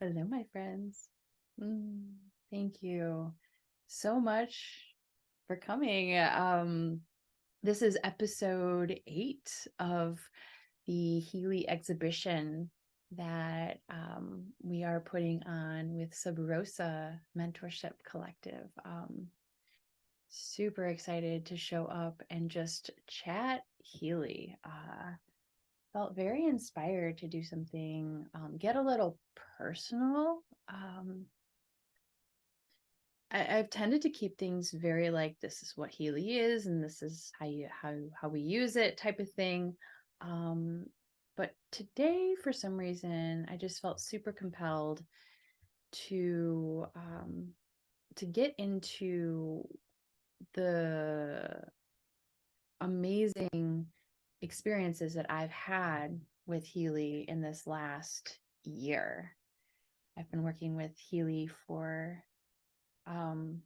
Hello, my friends. Mm, Thank you so much for coming. This is episode 8 of the Healy Exhibition that we are putting on with Sub Rosa Mentorship Collective. Super excited to show up and just chat Healy. Felt very inspired to do something, get a little personal. I've tended to keep things very like this is what Healy is, and this is how we use it type of thing. Um, but today, for some reason, I just felt super compelled to to get into the amazing experiences that I've had with Healy in this last year. I've been working with Healy for um,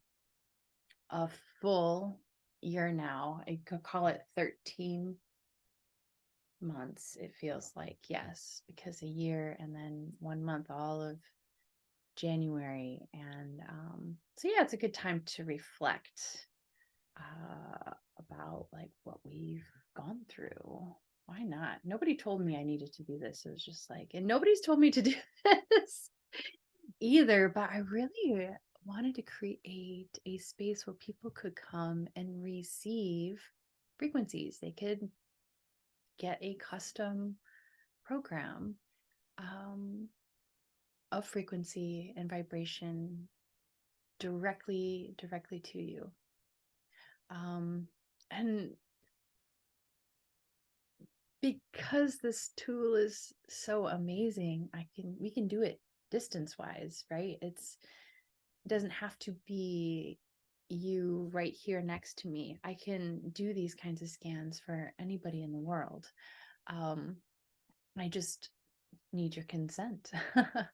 a full year now. I could call it 13 months, it feels like, yes, because a year and then 1 month, all of January. And so, yeah, it's a good time to reflect about like what we've gone through. Why not? Nobody told me I needed to do this. It was just like, and nobody's told me to do this either, but I really wanted to create a space where people could come and receive frequencies. They could get a custom program um, of frequency and vibration directly to you. And because this tool is so amazing, we can do it distance wise, right? It doesn't have to be you right here next to me. I can do these kinds of scans for anybody in the world. um I just need your consent. I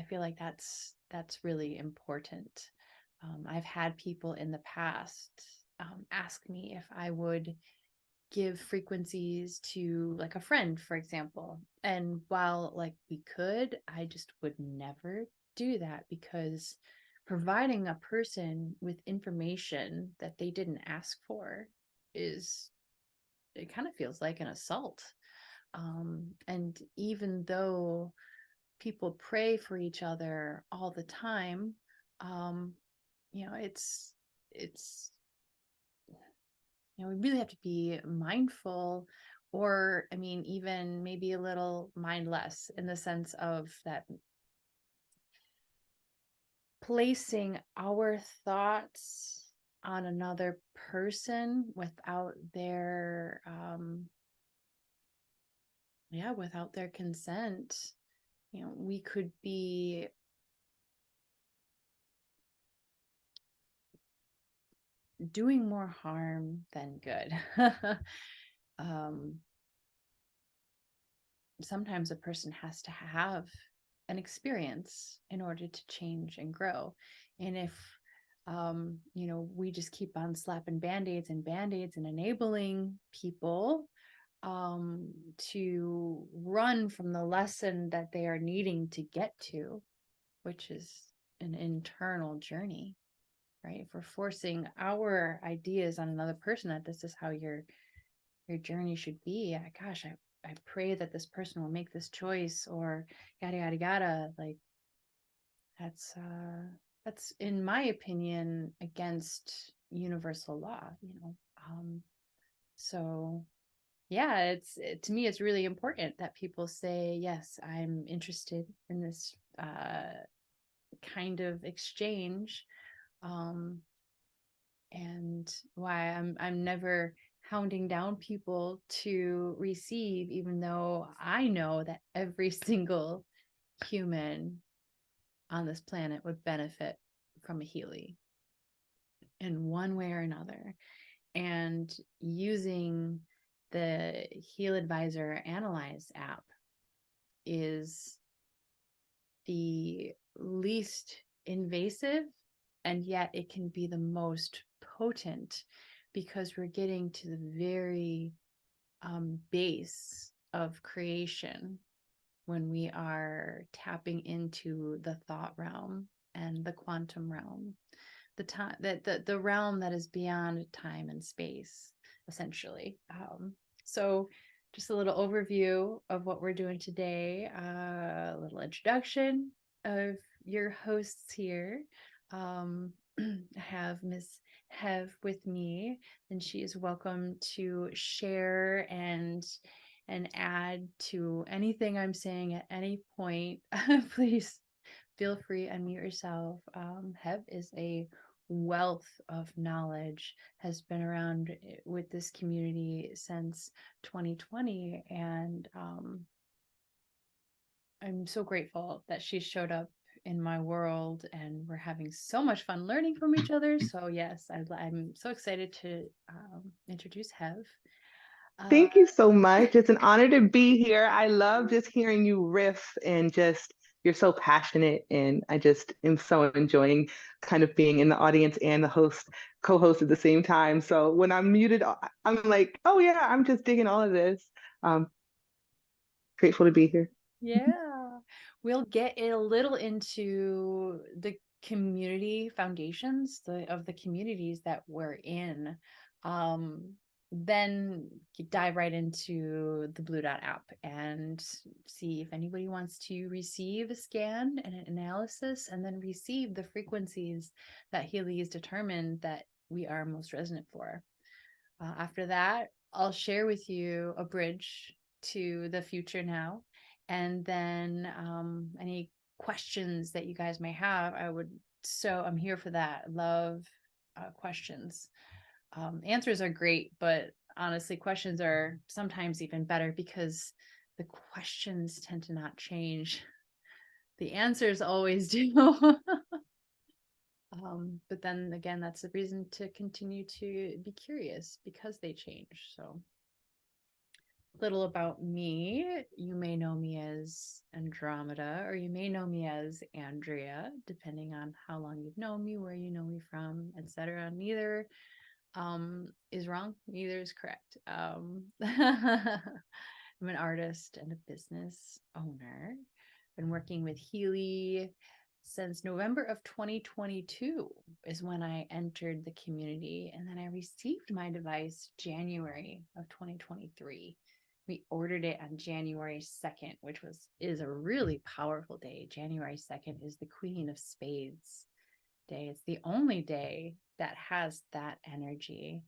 feel like that's really important. I've had people in the past ask me if I would give frequencies to like a friend, for example. And while like we could, I just would never do that because providing a person with information that they didn't ask for is, it kind of feels like an assault. And even though people pray for each other all the time, um, it's we really have to be mindful, or I mean even maybe a little mindless, in the sense of that placing our thoughts on another person without their without their consent. We could be doing more harm than good. um, Sometimes a person has to have an experience in order to change and grow. And if we just keep on slapping band-aids and enabling people to run from the lesson that they are needing to get to, which is an internal journey, right? If we're forcing our ideas on another person that this is how your journey should be, gosh, I pray that this person will make this choice, or yada yada yada. Like that's in my opinion against universal law. So yeah, to me it's really important that people say, yes, I'm interested in this kind of exchange. um and why I'm never hounding down people to receive, even though I know that every single human on this planet would benefit from a Healy in one way or another. And using the Heal Advisor Analyze app is the least invasive, and yet it can be the most potent, because we're getting to the very base of creation. when we are tapping into the thought realm and the quantum realm, the realm that is beyond time and space, essentially. So just a little overview of what we're doing today, a little introduction of your hosts here. I have Miss Hev with me, and she is welcome to share and add to anything I'm saying at any point. Please feel free, unmute yourself. Hev is a wealth of knowledge, has been around with this community since 2020, and I'm so grateful that she showed up in my world, and we're having so much fun learning from each other. So yes, I'm so excited to introduce Hev. Thank you so much. It's an honor to be here. I love just hearing you riff and just you're so passionate, and I just am so enjoying kind of being in the audience and the co-host at the same time. So when I'm muted, I'm like, oh yeah, I'm just digging all of this. Um, Grateful to be here. Yeah, we'll get a little into the community foundations of the communities that we're in. Um, then dive right into the Blue Dot app and see if anybody wants to receive a scan and an analysis, and then receive the frequencies that Healy has determined that we are most resonant for. After that, I'll share with you a bridge to the future now. And then any questions that you guys may have, I'm here for that. Love questions. Answers are great, but honestly, questions are sometimes even better because the questions tend to not change. The answers always do. But then again, that's the reason to continue to be curious, because they change. So, little about me. You may know me as Andromeda, or you may know me as Andrea, depending on how long you've known me, where you know me from, etc. Neither is wrong, neither is correct. I'm an artist and a business owner. Been working with Healy since November of 2022 is when I entered the community, and then I received my device January of 2023. We ordered it on January 2nd, which is a really powerful day. January 2nd is the Queen of Spades day. It's the only day that has that energy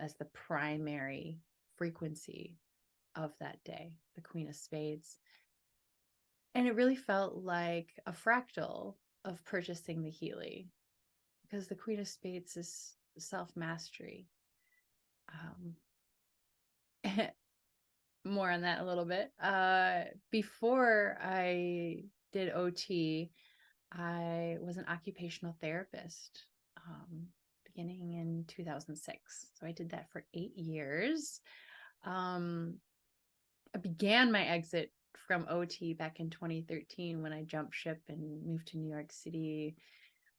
as the primary frequency of that day, the Queen of Spades. And it really felt like a fractal of purchasing the Healy, because the Queen of Spades is self-mastery. More on that a little bit. Before I did OT, I was an occupational therapist, beginning in 2006. So I did that for 8 years. I began my exit from OT back in 2013 when I jumped ship and moved to New York City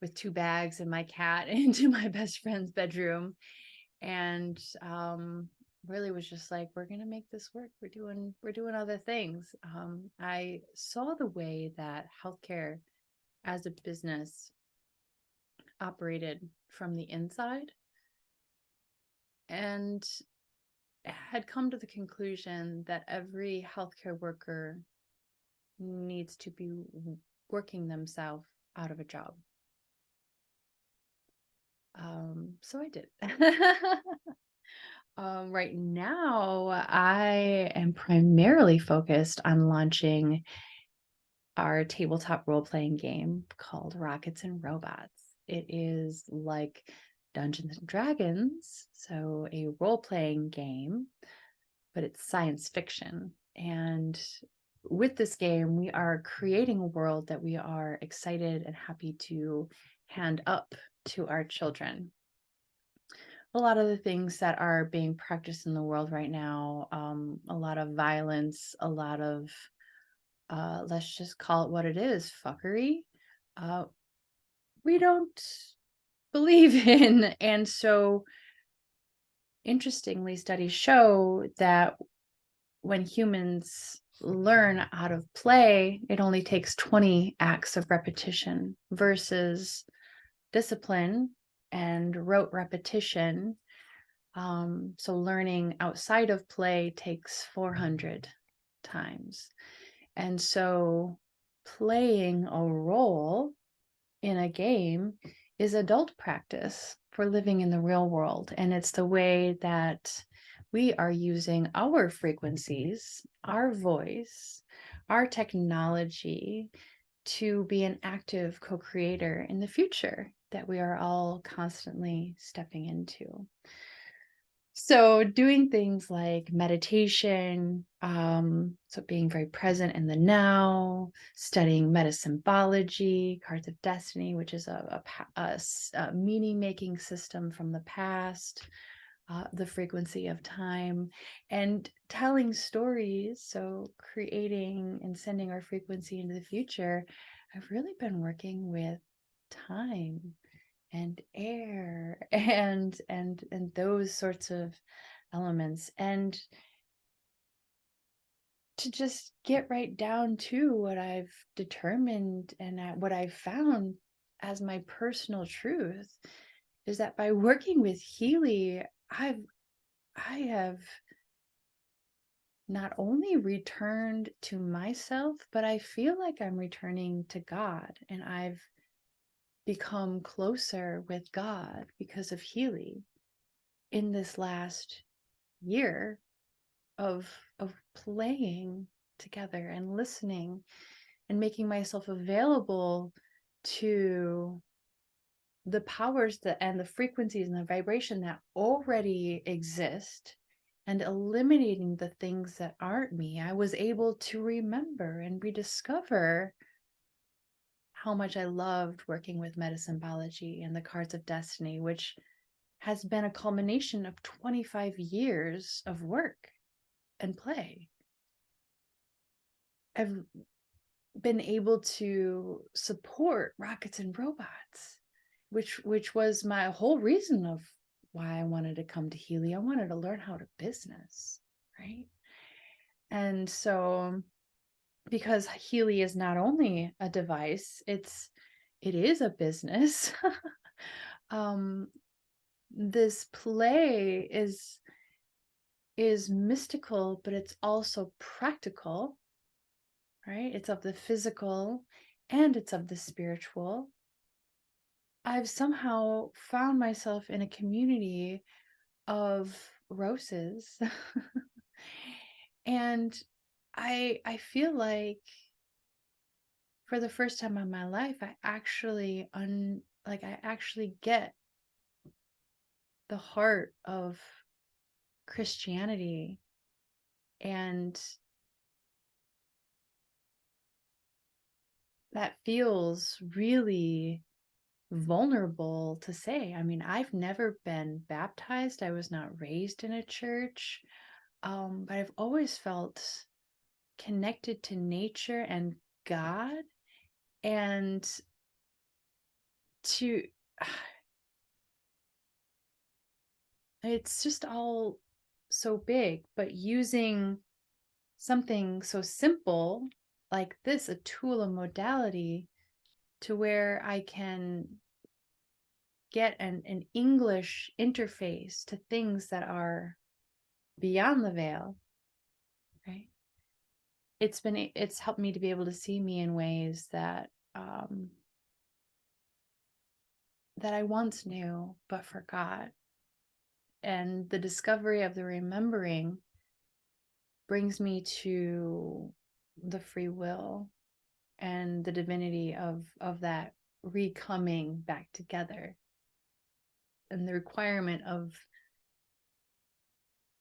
with 2 bags and my cat into my best friend's bedroom, and really was just like, we're gonna make this work. We're doing other things. I saw the way that healthcare as a business operated from the inside, and had come to the conclusion that every healthcare worker needs to be working themselves out of a job. So I did. Right now, I am primarily focused on launching our tabletop role-playing game called Rockets and Robots. It is like Dungeons and Dragons, so a role-playing game, but it's science fiction. And with this game, we are creating a world that we are excited and happy to hand up to our children. A lot of the things that are being practiced in the world right now, a lot of violence, a lot of, let's just call it what it is, fuckery, we don't believe in. And so, interestingly, studies show that when humans learn out of play, it only takes 20 acts of repetition versus discipline and rote repetition. So learning outside of play takes 400 times. And so playing a role in a game is adult practice for living in the real world. And it's the way that we are using our frequencies, our voice, our technology to be an active co-creator in the future that we are all constantly stepping into. So doing things like meditation, so being very present in the now, studying metasymbology, cards of destiny, which is a meaning-making system from the past, the frequency of time, and telling stories, so creating and sending our frequency into the future. I've really been working with time and air and those sorts of elements, and to just get right down to what I've determined and what I've found as my personal truth is that by working with Healy, I have not only returned to myself, but I feel like I'm returning to God, and I've become closer with God because of Healy in this last year of playing together and listening and making myself available to the powers that and the frequencies and the vibration that already exist, and eliminating the things that aren't me. I was able to remember and rediscover how much I loved working with metasymbology and the cards of destiny, which has been a culmination of 25 years of work and play. I've been able to support rockets and robots, which was my whole reason of why I wanted to come to Healy. I wanted to learn how to business, right? And so because Healy is not only a device, it is a business. This play is mystical, but it's also practical, right? It's of the physical and it's of the spiritual. I've somehow found myself in a community of roses. And I feel like for the first time in my life, I actually I actually get the heart of Christianity, and that feels really vulnerable to say. I mean, I've never been baptized. I was not raised in a church, but I've always felt connected to nature and God, and to it's just all so big, but using something so simple like this, a tool, a modality, to where I can get an English interface to things that are beyond the veil, right? It's helped me to be able to see me in ways that that I once knew but forgot. And the discovery of the remembering brings me to the free will and the divinity of that recoming back together, and the requirement of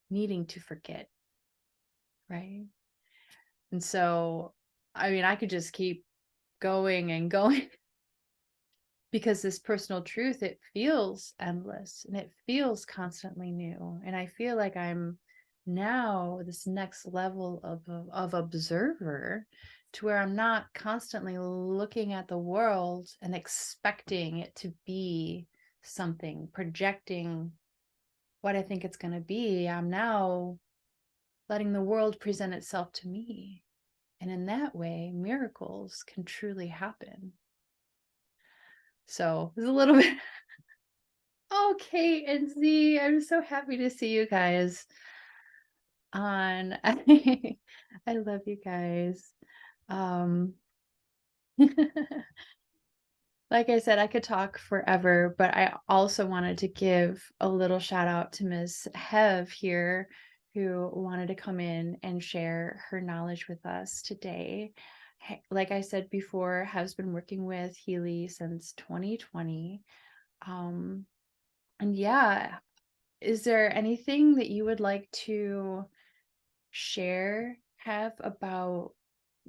needing to forget, right? And so, I mean, I could just keep going and going because this personal truth, it feels endless and it feels constantly new. And I feel like I'm now this next level of observer, to where I'm not constantly looking at the world and expecting it to be something, projecting what I think it's going to be. I'm now letting the world present itself to me And in that way, miracles can truly happen. So it's a little bit. Okay, and Z, I'm so happy to see you guys on. I love you guys. Um, like I said, I could talk forever, but I also wanted to give a little shout out to Ms. Hev here, who wanted to come in and share her knowledge with us today. Like I said before, has been working with Healy since 2020. And yeah, is there anything that you would like to share, Hev, about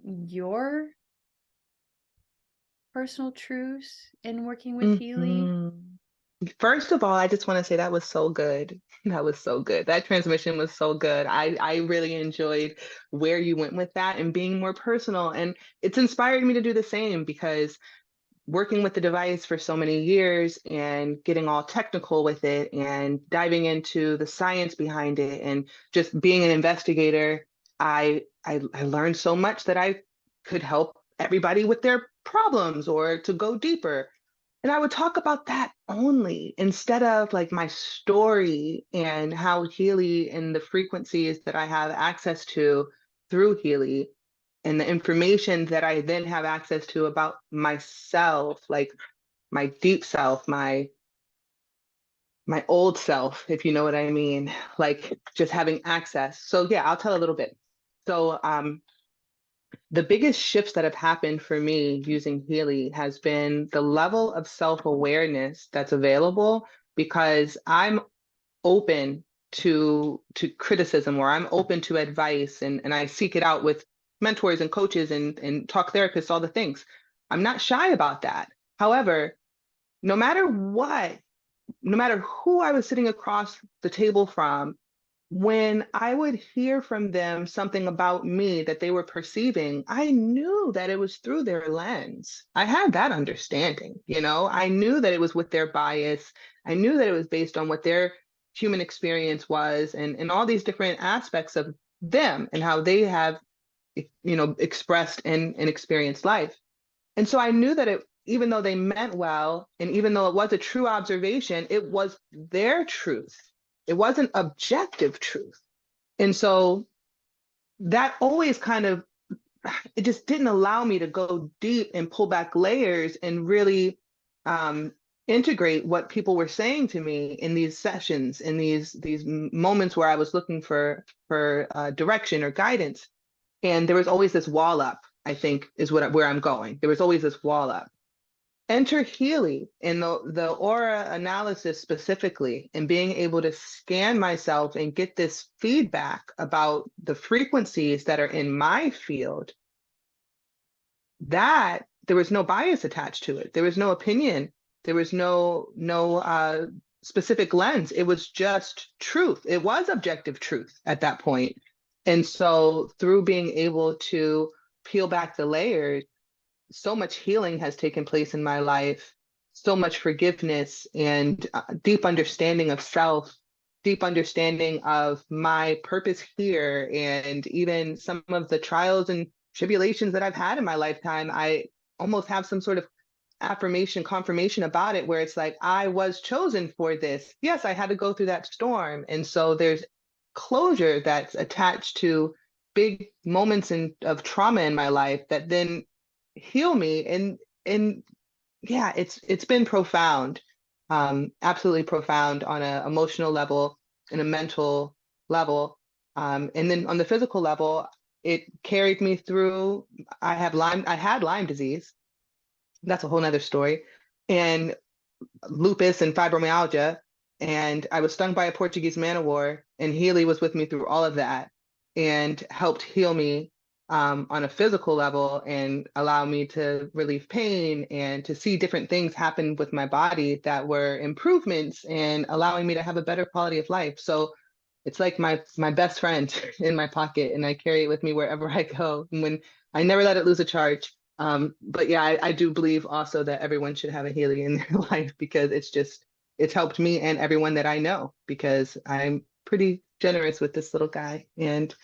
your personal truths in working with Healy? First of all, I just want to say that was so good. That was so good. That transmission was so good. I really enjoyed where you went with that and being more personal. And it's inspired me to do the same because working with the device for so many years and getting all technical with it and diving into the science behind it and just being an investigator, I learned so much that I could help everybody with their problems or to go deeper. And I would talk about that only instead of like my story and how Healy and the frequencies that I have access to through Healy and the information that I then have access to about myself, like my deep self, my old self, if you know what I mean, like just having access. So yeah, I'll tell a little bit. So the biggest shifts that have happened for me using Healy has been the level of self-awareness that's available because I'm open to criticism or I'm open to advice and I seek it out with mentors and coaches and talk therapists, all the things. I'm not shy about that. However, no matter what, no matter who I was sitting across the table from, when I would hear from them something about me that they were perceiving, I knew that it was through their lens. I had that understanding, you know, I knew that it was with their bias. I knew that it was based on what their human experience was and all these different aspects of them and how they have, you know, expressed and experienced life. And so I knew that it, even though they meant well, and even though it was a true observation, it was their truth. It wasn't objective truth. And so that always kind of, it just didn't allow me to go deep and pull back layers and really integrate what people were saying to me in these sessions, in these moments where I was looking for direction or guidance. And there was always this wall up, I think, is where I'm going. There was always this wall up. Enter Healy in the aura analysis specifically, and being able to scan myself and get this feedback about the frequencies that are in my field, that there was no bias attached to it. There was no opinion. There was no specific lens. It was just truth. It was objective truth at that point. And so through being able to peel back the layers, so much healing has taken place in my life, so much forgiveness and deep understanding of self, deep understanding of my purpose here, and even some of the trials and tribulations that I've had in my lifetime. I almost have some sort of affirmation, confirmation about it, where it's like, I was chosen for this. Yes, I had to go through that storm. And so there's closure that's attached to big moments of trauma in my life that then heal me and yeah, it's been profound, absolutely profound on an emotional level and a mental level, and then on the physical level it carried me through. I had Lyme disease. That's a whole nother story. And lupus and fibromyalgia, and I was stung by a Portuguese man o' war, and Healy was with me through all of that and helped heal me on a physical level and allow me to relieve pain and to see different things happen with my body that were improvements and allowing me to have a better quality of life. So it's like my best friend in my pocket, and I carry it with me wherever I go. And when I never let it lose a charge. But yeah, I do believe also that everyone should have a Healy in their life because it's helped me and everyone that I know because I'm pretty generous with this little guy. And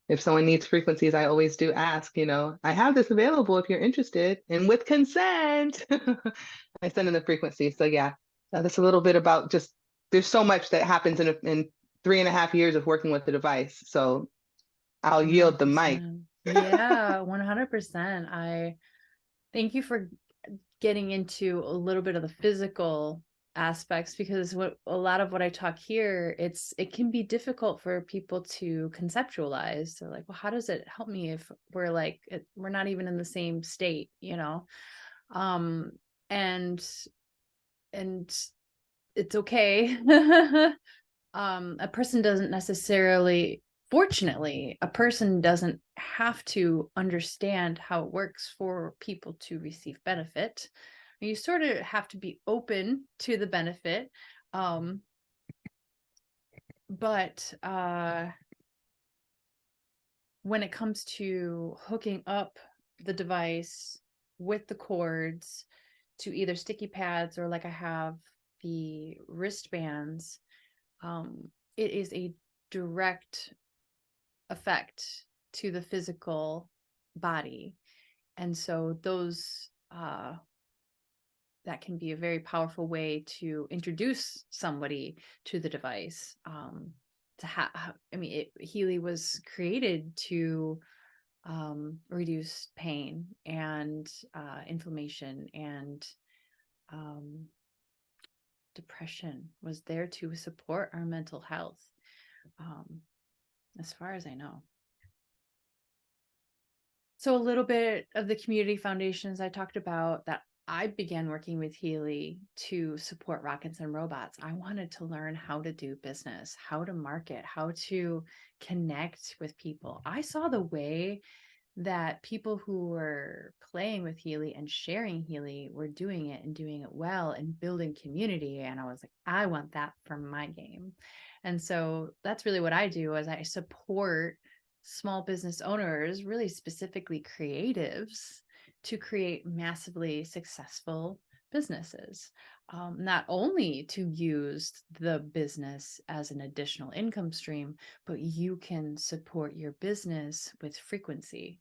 if someone needs frequencies, I always do ask, I have this available if you're interested, and with consent, I send in the frequency. So yeah, that's a little bit about just there's so much that happens in 3.5 years of working with the device. So I'll yield the mic. 100%. Yeah, 100%. I thank you for getting into a little bit of the physical aspects, because a lot of what I talk here, it can be difficult for people to conceptualize. They're like, well, how does it help me if we're not even in the same state, um and and it's okay. A person doesn't necessarily Fortunately, a person doesn't have to understand how it works for people to receive benefit. You sort of have to be open to the benefit. But when it comes to hooking up the device with the cords to either sticky pads or like I have the wristbands, it is a direct effect to the physical body. And so those that can be a very powerful way to introduce somebody to the device. Healy was created to reduce pain and inflammation and depression, was there to support our mental health, as far as I know. So a little bit of the community foundations I talked about, that I began working with Healy to support rockets and robots. I wanted to learn how to do business, how to market, how to connect with people. I saw the way that people who were playing with Healy and sharing Healy were doing it and doing it well and building community. And I was like, I want that for my game. And so that's really what I do, is I support small business owners, really specifically creatives, to create massively successful businesses. Not only to use the business as an additional income stream, but you can support your business with frequency.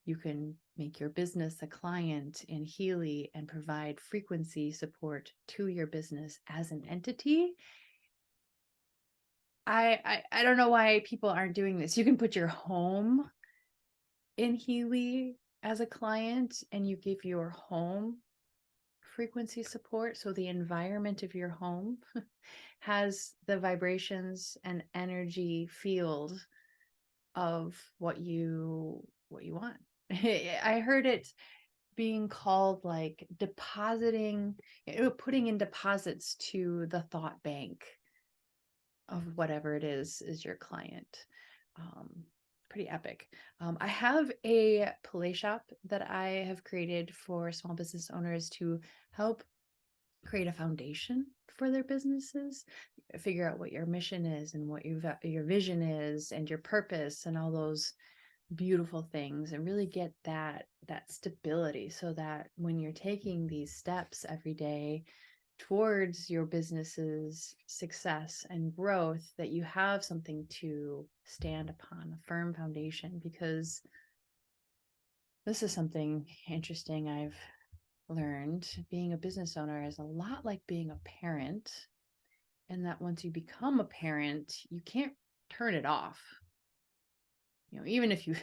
You can make your business a client in Healy and provide frequency support to your business as an entity. I don't know why people aren't doing this. You can put your home in Healy as a client, and you give your home frequency support. So the environment of your home has the vibrations and energy field of what you want. I heard it being called like putting in deposits to the thought bank of whatever it is your client. Pretty epic. I have a play shop that I have created for small business owners to help create a foundation for their businesses, figure out what your mission is and what your vision is and your purpose and all those beautiful things, and really get that stability, so that when you're taking these steps every day towards your business's success and growth, that you have something to stand upon, a firm foundation. Because this is something interesting I've learned: being a business owner is a lot like being a parent, and that once you become a parent, you can't turn it off. Even if you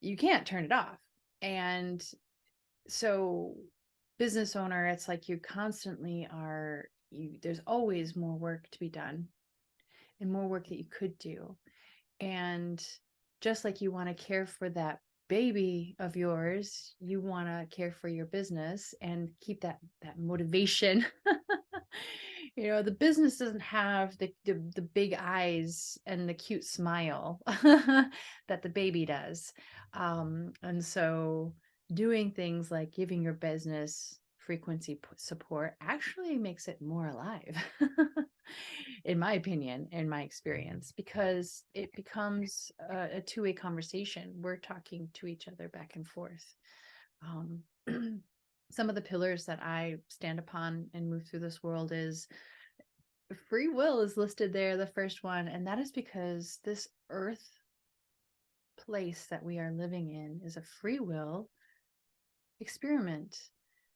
you can't turn it off. And so business owner, it's like you constantly there's always more work to be done and more work that you could do. And just like you want to care for that baby of yours, you want to care for your business and keep that motivation. The business doesn't have the big eyes and the cute smile that the baby does. And so doing things like giving your business frequency support actually makes it more alive, in my opinion, in my experience, because it becomes a two-way conversation. We're talking to each other back and forth. Some of the pillars that I stand upon and move through this world is free will is listed there, the first one, and that is because this earth place that we are living in is a free will experiment.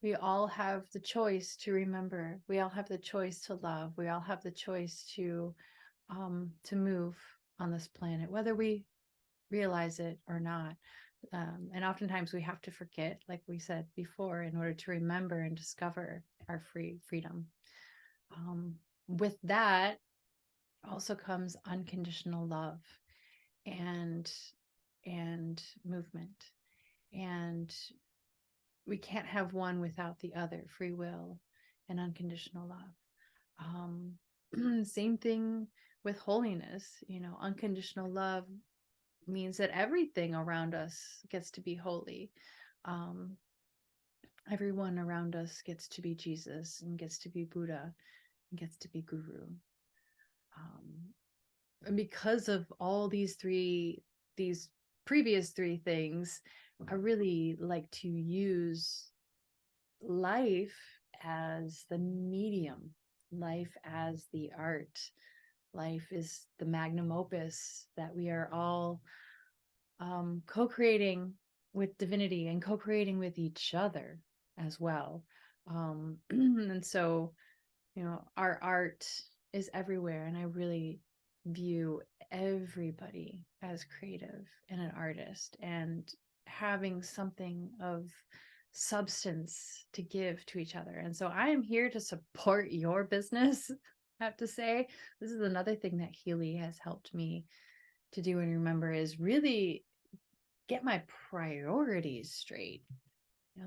We all have the choice to remember. We all have the choice to love. We all have the choice to move on this planet, whether we realize it or not. And oftentimes we have to forget, like we said before, in order to remember and discover our freedom. With that also comes unconditional love and movement. And we can't have one without the other, free will and unconditional love. Same thing with holiness. Unconditional love means that everything around us gets to be holy. Everyone around us gets to be Jesus and gets to be Buddha and gets to be Guru. And because of all these previous three things, I really like to use life as the medium, life as the art. Life is the magnum opus that we are all co-creating with divinity and co-creating with each other as well. And so, our art is everywhere, and I really view everybody as creative and an artist and having something of substance to give to each other. And so I am here to support your business. I have to say, this is another thing that Healy has helped me to do and remember, is really get my priorities straight.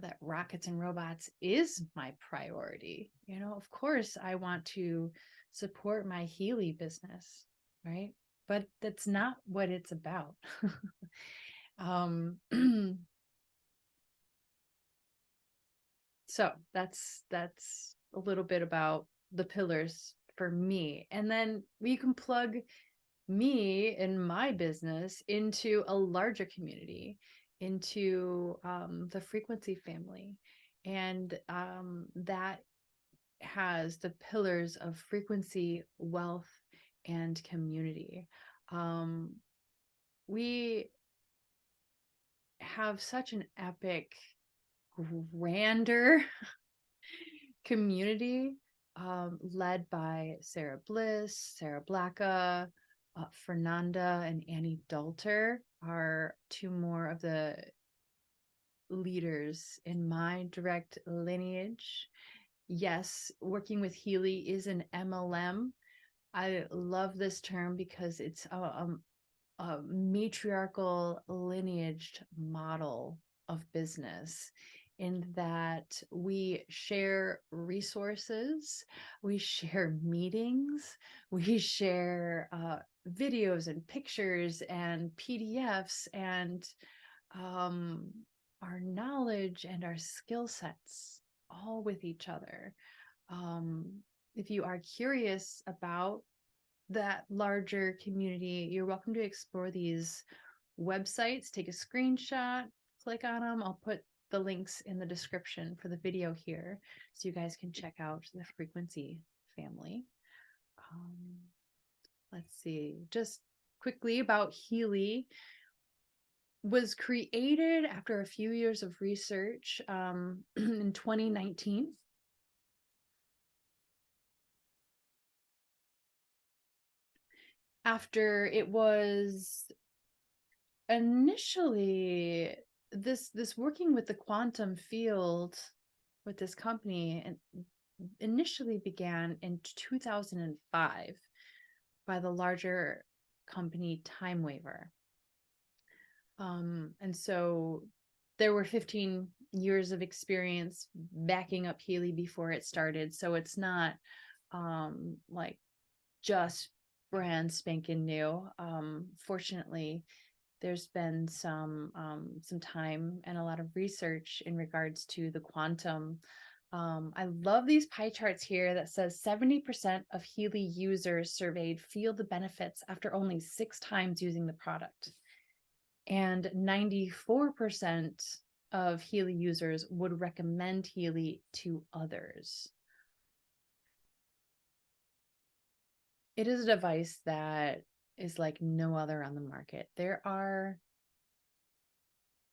That rockets and robots is my priority. Of course I want to support my Healy business, right? But that's not what it's about. So that's a little bit about the pillars for me. And then we can plug me and my business into a larger community, into the frequency family. And that has the pillars of frequency, wealth, and community. We have such an epic, grander community led by Sarah Bliss, Sarah Blacka, Fernanda, and Annie Dalter are two more of the leaders in my direct lineage. Yes, working with Healy is an MLM. I love this term because it's a matriarchal lineaged model of business, in that we share resources, we share meetings, we share videos and pictures and PDFs and our knowledge and our skill sets all with each other. If you are curious about that larger community, you're welcome to explore these websites, take a screenshot, click on them. I'll put the links in the description for the video here so you guys can check out the frequency family. Let's see, just quickly about Healy. Was created after a few years of research in 2019. After it was initially this working with the quantum field with this company, and initially began in 2005 by the larger company Time Waver. And so there were 15 years of experience backing up Healy before it started. So it's not like just brand spanking new. Fortunately, there's been some time and a lot of research in regards to the quantum. I love these pie charts here that says 70% of Healy users surveyed feel the benefits after only 6 times using the product. And 94% of Healy users would recommend Healy to others. It is a device that is like no other on the market. There are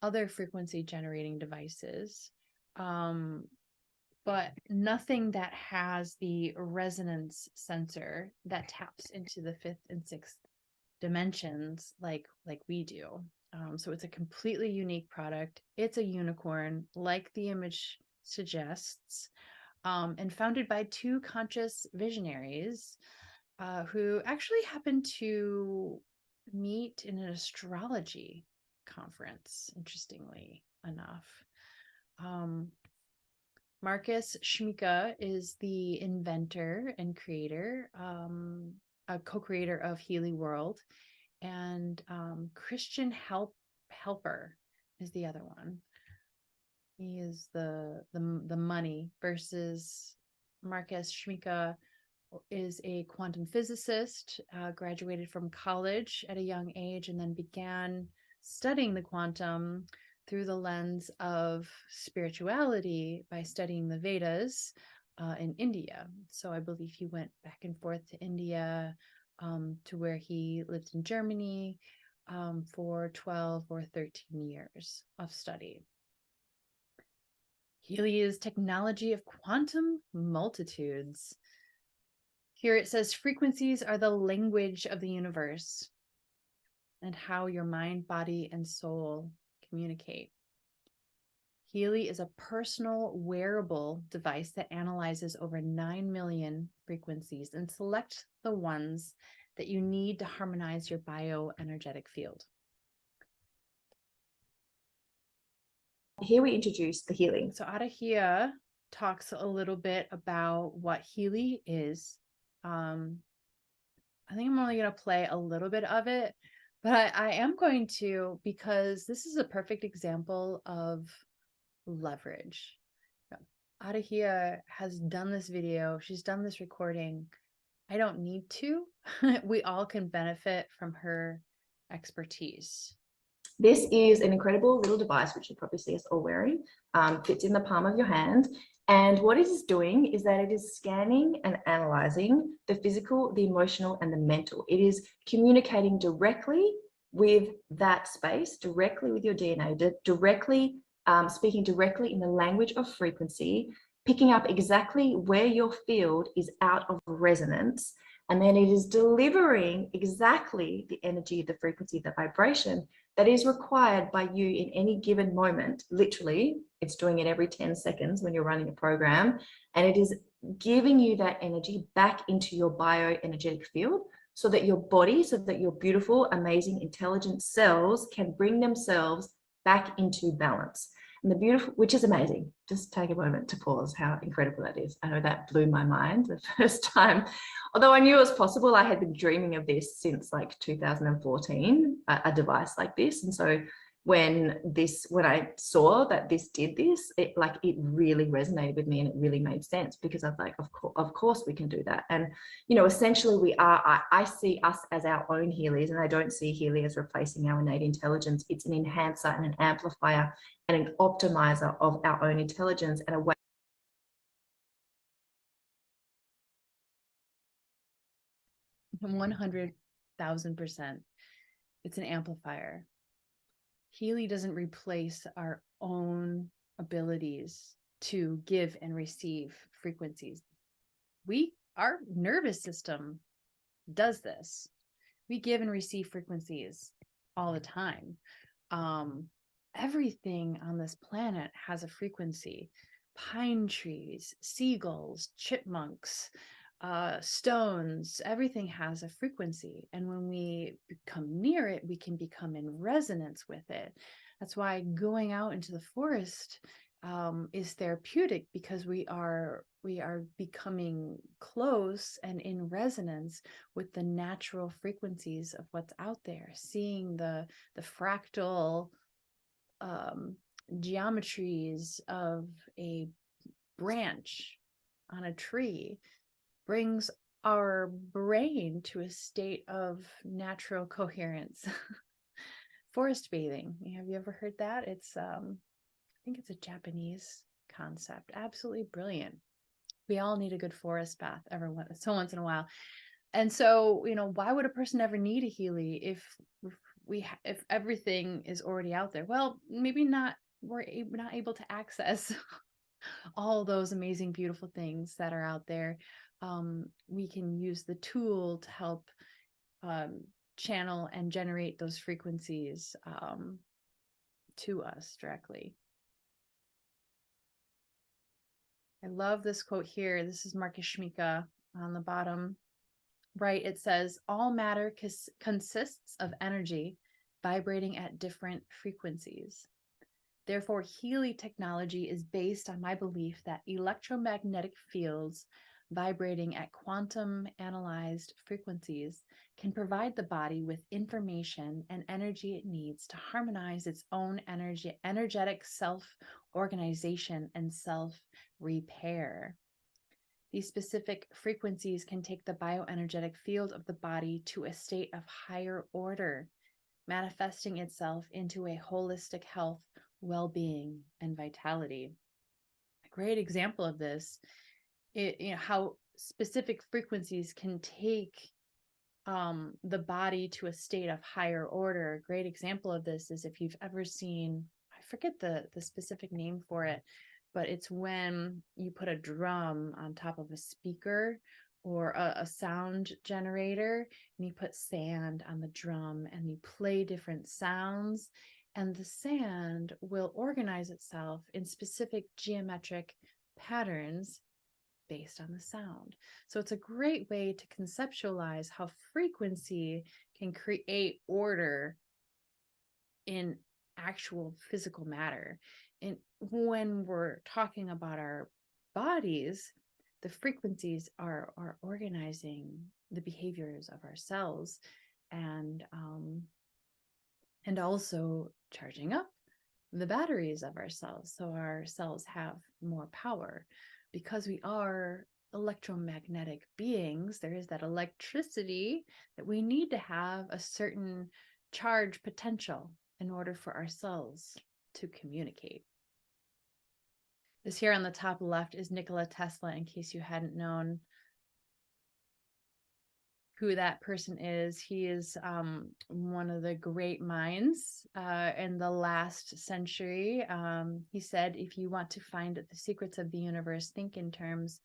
other frequency generating devices, but nothing that has the resonance sensor that taps into the fifth and sixth dimensions like we do. So it's a completely unique product. It's a unicorn, like the image suggests, and founded by two conscious visionaries who actually happened to meet in an astrology conference, interestingly enough. Marcus Schmicke is the inventor and creator, a co-creator of Healy World, and Christian Helper is the other one. He is the money, versus Marcus Schmicke is a quantum physicist, graduated from college at a young age, and then began studying the quantum through the lens of spirituality by studying the Vedas in India. So I believe he went back and forth to India, to where he lived in Germany for 12 or 13 years of study. Healy is technology of quantum multitudes. Here it says frequencies are the language of the universe and how your mind, body, and soul communicate. Healy is a personal wearable device that analyzes over 9 million frequencies and selects the ones that you need to harmonize your bioenergetic field. Here we introduce the healing. So Adahia talks a little bit about what Healy is. I think I'm only going to play a little bit of it, but I am going to, because this is a perfect example of leverage. Adahia has done this video. She's done this recording. I don't need to. We all can benefit from her expertise. This is an incredible little device, which you probably see us all wearing. Fits in the palm of your hand. And what it is doing is that it is scanning and analyzing the physical, the emotional, and the mental. It is communicating directly with that space, directly with your DNA, directly speaking directly in the language of frequency, picking up exactly where your field is out of resonance. And then it is delivering exactly the energy, the frequency, the vibration that is required by you in any given moment. Literally, it's doing it every 10 seconds when you're running a program, and it is giving you that energy back into your bioenergetic field so that your body, so that your beautiful, amazing, intelligent cells can bring themselves back into balance. And the beautiful, which is amazing. Just take a moment to pause how incredible that is. I know that blew my mind the first time. Although I knew it was possible, I had been dreaming of this since like 2014, a device like this. And so when I saw that this did this, it really resonated with me, and it really made sense, because I was like, of course we can do that. And, you know, essentially I see us as our own Healys, and I don't see Healy as replacing our innate intelligence. It's an enhancer and an amplifier and an optimizer of our own intelligence, and a way. 100,000%. It's an amplifier. Healy doesn't replace our own abilities to give and receive frequencies. Our nervous system does this. We give and receive frequencies all the time. Everything on this planet has a frequency. Pine trees, seagulls, chipmunks, stones, everything has a frequency. And when we become near it, we can become in resonance with it. That's why going out into the forest is therapeutic, because we are becoming close and in resonance with the natural frequencies of what's out there, seeing the fractal geometries of a branch on a tree brings our brain to a state of natural coherence. Forest bathing. Have you ever heard that? It's I think it's a Japanese concept. Absolutely brilliant. We all need a good forest bath once in a while. And so, why would a person ever need a Healy if everything is already out there? Well, maybe not. We're not able to access all those amazing, beautiful things that are out there. We can use the tool to help channel and generate those frequencies to us directly. I love this quote here. This is Marcus Schmika on the bottom right. It says, all matter consists of energy vibrating at different frequencies. Therefore, Healy technology is based on my belief that electromagnetic fields vibrating at quantum analyzed frequencies can provide the body with information and energy it needs to harmonize its own energetic self-organization and self-repair. These specific frequencies can take the bioenergetic field of the body to a state of higher order, manifesting itself into a holistic health, well-being, and vitality. A great example of this, how specific frequencies can take the body to a state of higher order. A great example of this is if you've ever seen, I forget the specific name for it, but it's when you put a drum on top of a speaker or a sound generator, and you put sand on the drum and you play different sounds, and the sand will organize itself in specific geometric patterns based on the sound. So it's a great way to conceptualize how frequency can create order in actual physical matter. And when we're talking about our bodies, the frequencies are organizing the behaviors of our cells and also charging up the batteries of our cells, so our cells have more power. Because we are electromagnetic beings, there is that electricity that we need to have a certain charge potential in order for our cells to communicate. This here on the top left is Nikola Tesla, in case you hadn't known who that person is. He is one of the great minds in the last century. He said, if you want to find the secrets of the universe, think in terms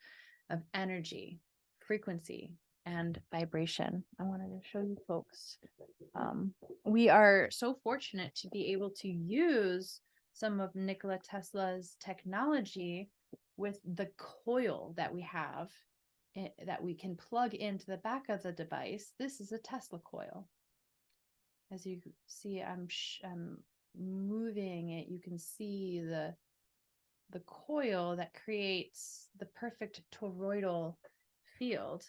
of energy, frequency, and vibration. I wanted to show you folks. We are so fortunate to be able to use some of Nikola Tesla's technology with the coil that we have, that we can plug into the back of the device. This is a Tesla coil. As you see, I'm moving it. You can see the coil that creates the perfect toroidal field,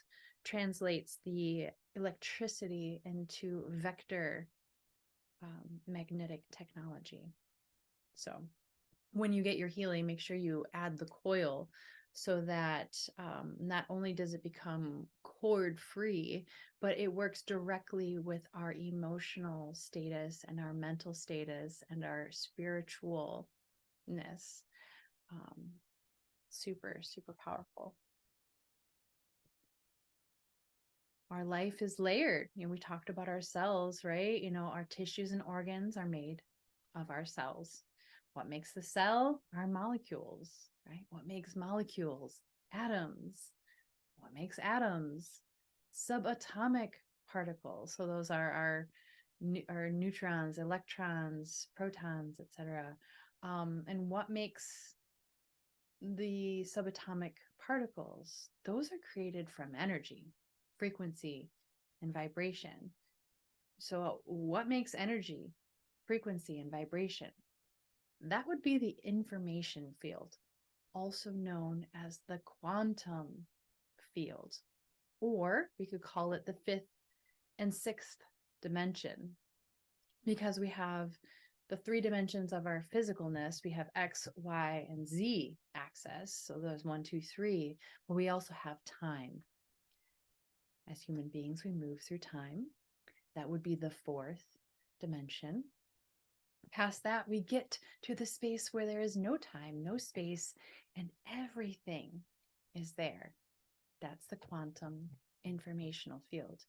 translates the electricity into vector magnetic technology. So when you get your Healy, make sure you add the coil, so that not only does it become cord free, but it works directly with our emotional status and our mental status and our spiritualness. Super, super powerful. Our life is layered. We talked about our cells, right? Our tissues and organs are made of our cells. What makes the cell? Our molecules, right? What makes molecules? Atoms. What makes atoms? Subatomic particles. So those are our neutrons, electrons, protons, etc. And what makes the subatomic particles? Those are created from energy, frequency, and vibration. So what makes energy, frequency, and vibration? That would be the information field, also known as the quantum field, or we could call it the fifth and sixth dimension, because we have the three dimensions of our physicalness. We have X, Y, and Z axis. So those 1, 2, 3, but we also have time. As human beings, we move through time. That would be the fourth dimension. Past that, we get to the space where there is no time, no space, and everything is there. That's the quantum informational field.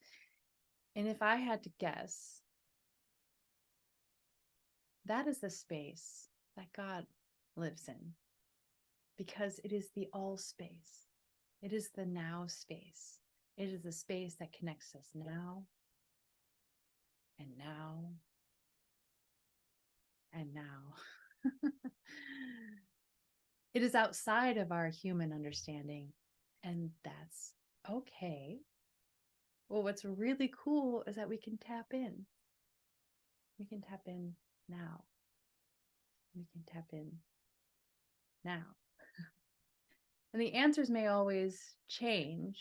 And if I had to guess, that is the space that God lives in, because it is the all space. It is the now space. It is the space that connects us now and now and now. It is outside of our human understanding, and that's okay. Well, what's really cool is that we can tap in. We can tap in now. We can tap in now. And the answers may always change.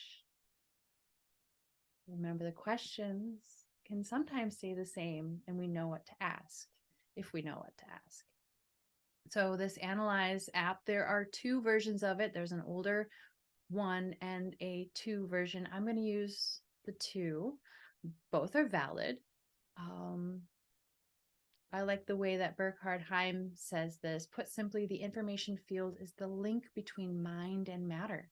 Remember, the questions can sometimes stay the same, and we know what to ask if we know what to ask. So this Analyse app, there are two versions of it. There's an older one and a 2 version. I'm going to use the 2. Both are valid. I like the way that Burkhard Heim says this. Put simply, the information field is the link between mind and matter.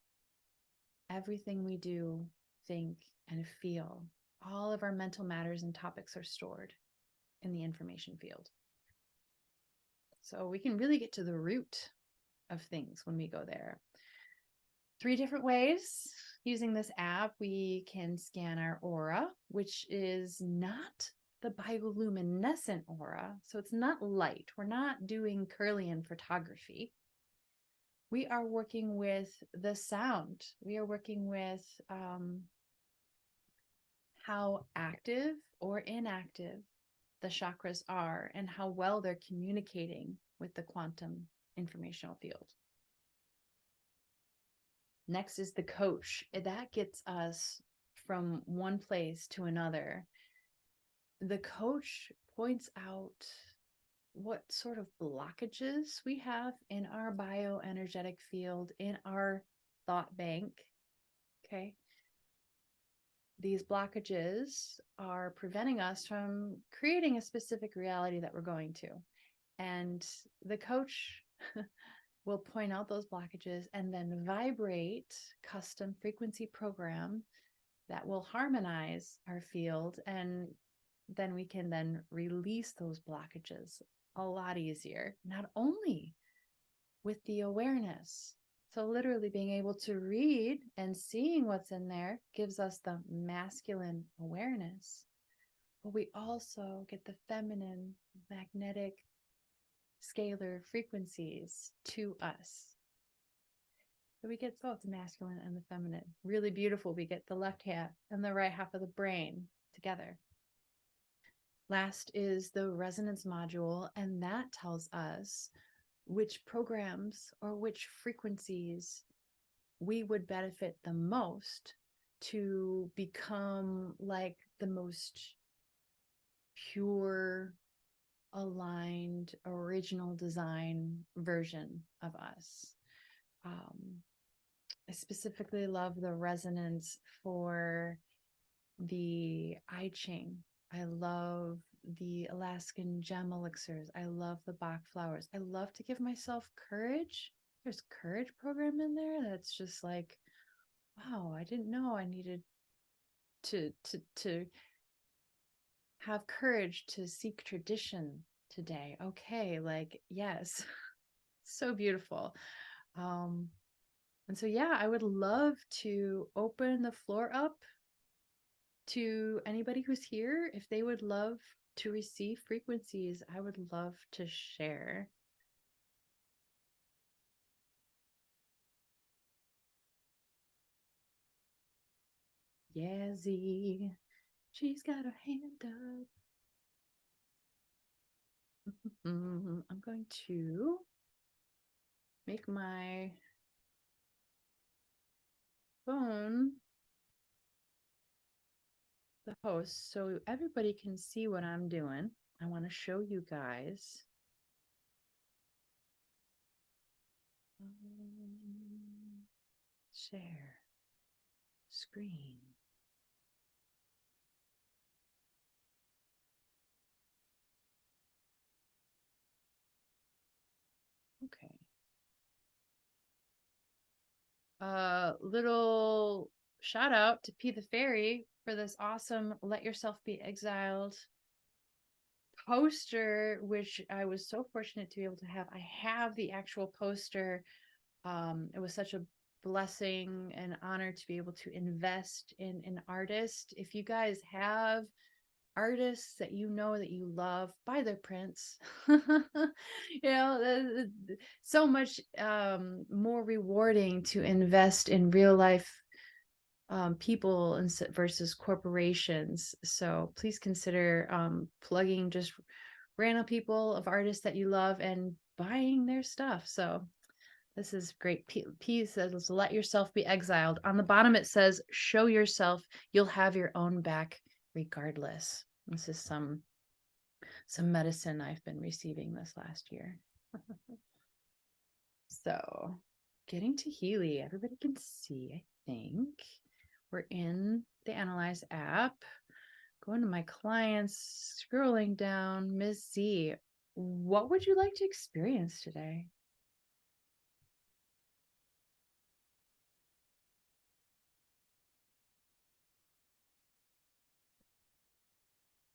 Everything we do, think, and feel, all of our mental matters and topics are stored in the information field. So we can really get to the root of things when we go there. 3 different ways. Using this app, we can scan our aura, which is not the bioluminescent aura. So it's not light. We're not doing Kirlian photography. We are working with the sound. We are working with how active or inactive the chakras are and how well they're communicating with the quantum informational field. Next is the coach. That gets us from one place to another. The coach points out what sort of blockages we have in our bioenergetic field, in our thought bank. Okay. These blockages are preventing us from creating a specific reality that we're going to. And the coach will point out those blockages and then vibrate custom frequency program that will harmonize our field, and then we can then release those blockages a lot easier, not only with the awareness. So literally being able to read and seeing what's in there gives us the masculine awareness, but we also get the feminine magnetic scalar frequencies to us. So we get both the masculine and the feminine. Really beautiful. We get the left half and the right half of the brain together. Last is the resonance module, and that tells us which programs or which frequencies we would benefit the most to become like the most pure, aligned, original design version of us. I specifically love the resonance for the I Ching. I love the Alaskan gem elixirs. I love the Bach flowers. I love to give myself courage. There's courage program in there that's just like, wow, I didn't know I needed to have courage to seek tradition today. Okay, like, yes, so beautiful. And so, yeah, I would love to open the floor up to anybody who's here. If they would love to receive frequencies, I would love to share. Yeah, Z, she's got her hand up. I'm going to make my phone the host so everybody can see what I'm doing. I want to show you guys. Share screen. Okay. Little shout out to P the Fairy for this awesome Let Yourself Be Exiled poster, which I was so fortunate to be able to have. I have the actual poster. It was such a blessing and honor to be able to invest in an artist. If you guys have artists that you know that you love, buy their prints. So much more rewarding to invest in real life people versus corporations. So please consider plugging just random people of artists that you love and buying their stuff. So this is great. P says, let yourself be exiled. On the bottom, it says, show yourself. You'll have your own back regardless. This is some medicine I've been receiving this last year. So getting to Healy, everybody can see, I think. We're in the Analyze app. Going to my clients, scrolling down. Ms. Z, what would you like to experience today?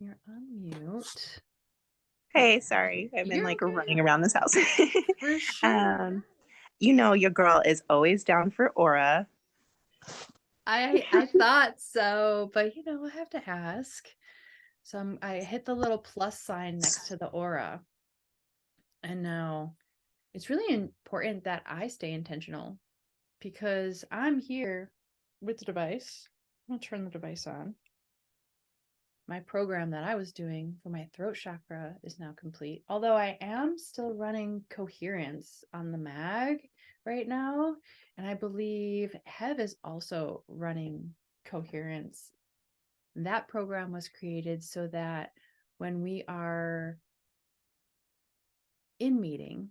You're on mute. Hey, sorry. I've been You're like okay. running around this house. For sure. You know, your girl is always down for aura. I thought so, but I have to ask. So I hit the little plus sign next to the aura. And now it's really important that I stay intentional because I'm here with the device. I'm going to turn the device on. My program that I was doing for my throat chakra is now complete. Although I am still running coherence on the mag right now. And I believe Hev is also running coherence. That program was created so that when we are in meeting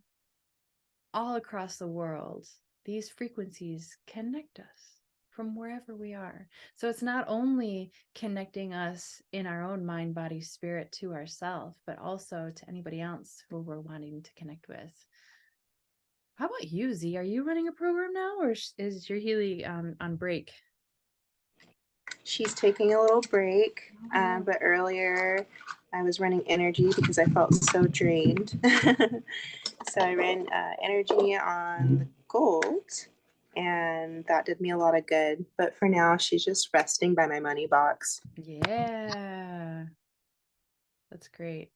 all across the world, these frequencies connect us from wherever we are. So it's not only connecting us in our own mind, body, spirit to ourselves, but also to anybody else who we're wanting to connect with. How about you, Z? Are you running a program now, or is your Healy on break? She's taking a little break, but earlier I was running energy because I felt so drained. So I ran energy on the gold, and that did me a lot of good. But for now, she's just resting by my money box. Yeah. That's great.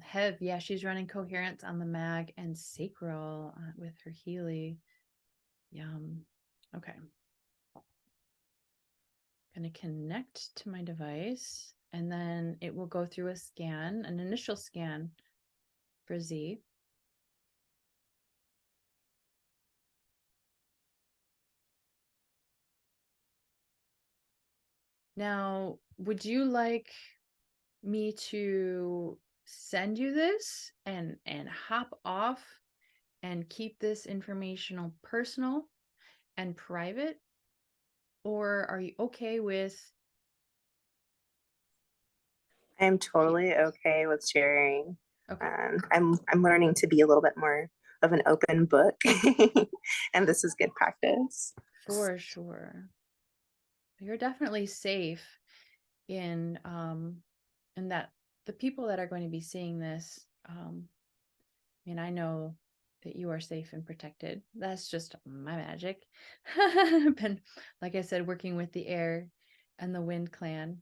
Hev, yeah, she's running coherence on the mag and sacral with her Healy. Yum. Okay. Going to connect to my device, and then it will go through a scan, an initial scan for Z. Now, would you like me to send you this and hop off and keep this informational personal and private? Or are you okay with... I'm totally okay with sharing. Okay. I'm learning to be a little bit more of an open book, and this is good practice. For sure. You're definitely safe in that the people that are going to be seeing this, I know that you are safe and protected. That's just my magic. I've been, like I said, working with the air and the wind clan.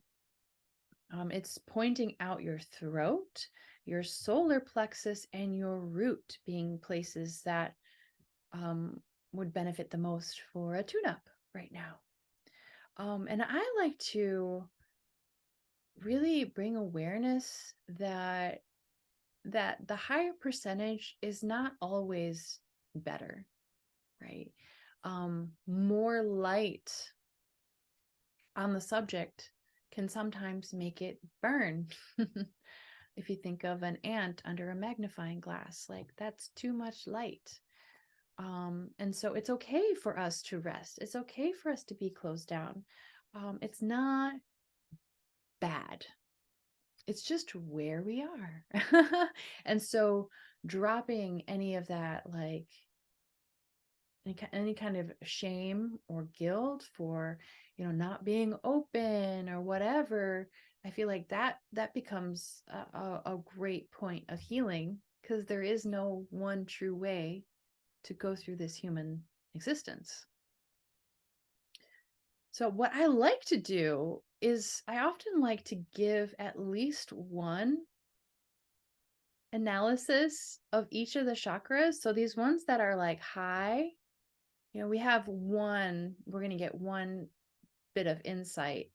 It's pointing out your throat, your solar plexus, and your root being places that would benefit the most for a tune-up right now. And I like to really bring awareness that the higher percentage is not always better, right? More light on the subject can sometimes make it burn. If you think of an ant under a magnifying glass, like that's too much light. And so it's okay for us to rest. It's okay for us to be closed down. It's not bad. It's just where we are. And so dropping any of that, like any kind of shame or guilt for, not being open or whatever, I feel like that becomes a great point of healing, because there is no one true way to go through this human existence. So what I like to do is I often like to give at least one analysis of each of the chakras. So these ones that are like high, we have we're going to get one bit of insight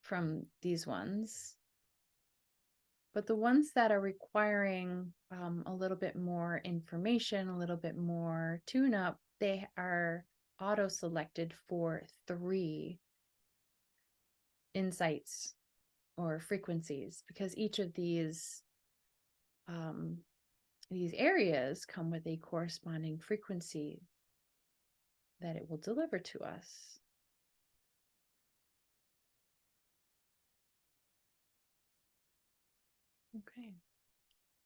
from these ones. But the ones that are requiring a little bit more information, a little bit more tune-up, they are auto-selected for 3 insights or frequencies, because each of these areas come with a corresponding frequency that it will deliver to us. Okay.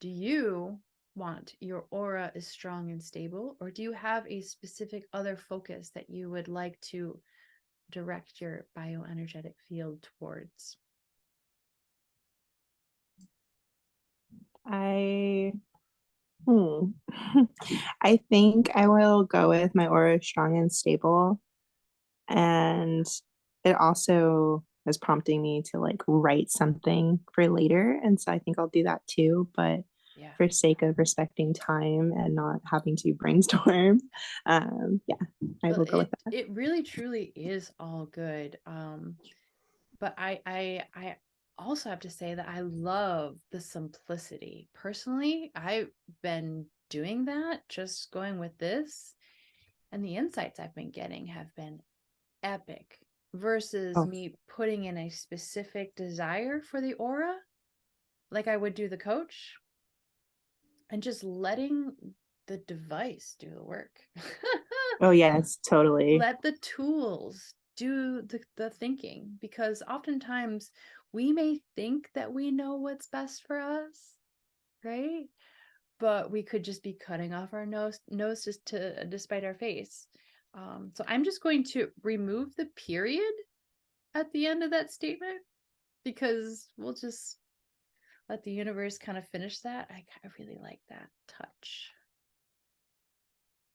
Do you want your aura is strong and stable, or do you have a specific other focus that you would like to direct your bioenergetic field towards? I I think I will go with my aura is strong and stable. And it also is prompting me to like write something for later. And so I think I'll do that too. But Yeah. for sake of respecting time and not having to brainstorm, I will go with that. It really truly is all good. But I also have to say that I love the simplicity. Personally, I've been doing that, just going with this, and the insights I've been getting have been epic, versus me putting in a specific desire for the aura, like I would do the coach, and just letting the device do the work. Oh, yes, totally. Let the tools do the thinking, because oftentimes we may think that we know what's best for us, right? But we could just be cutting off our nose just despite our face. So I'm just going to remove the period at the end of that statement, because we'll just let the universe kind of finish that. I really like that touch.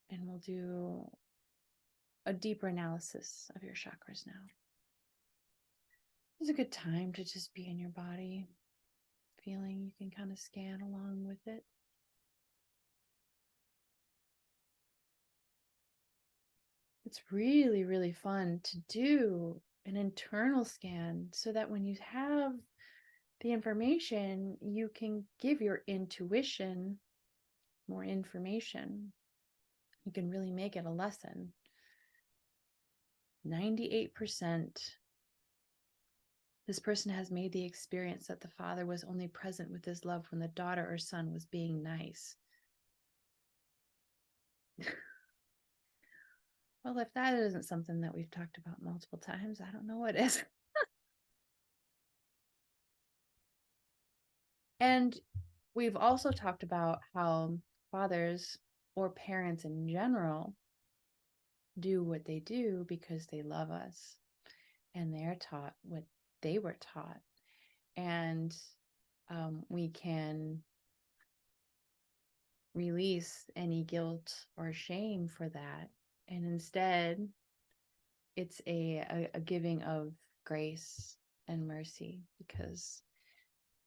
And we'll do a deeper analysis of your chakras now. It's a good time to just be in your body, feeling you can kind of scan along with it. It's really, really fun to do an internal scan, so that when you have the information, you can give your intuition more information. You can really make it a lesson. 98%. This person has made the experience that the father was only present with his love when the daughter or son was being nice. Well, if that isn't something that we've talked about multiple times, I don't know what is. And we've also talked about how fathers, or parents in general, do what they do because they love us, and they're taught what they were taught. And we can release any guilt or shame for that. And instead, it's a giving of grace and mercy, because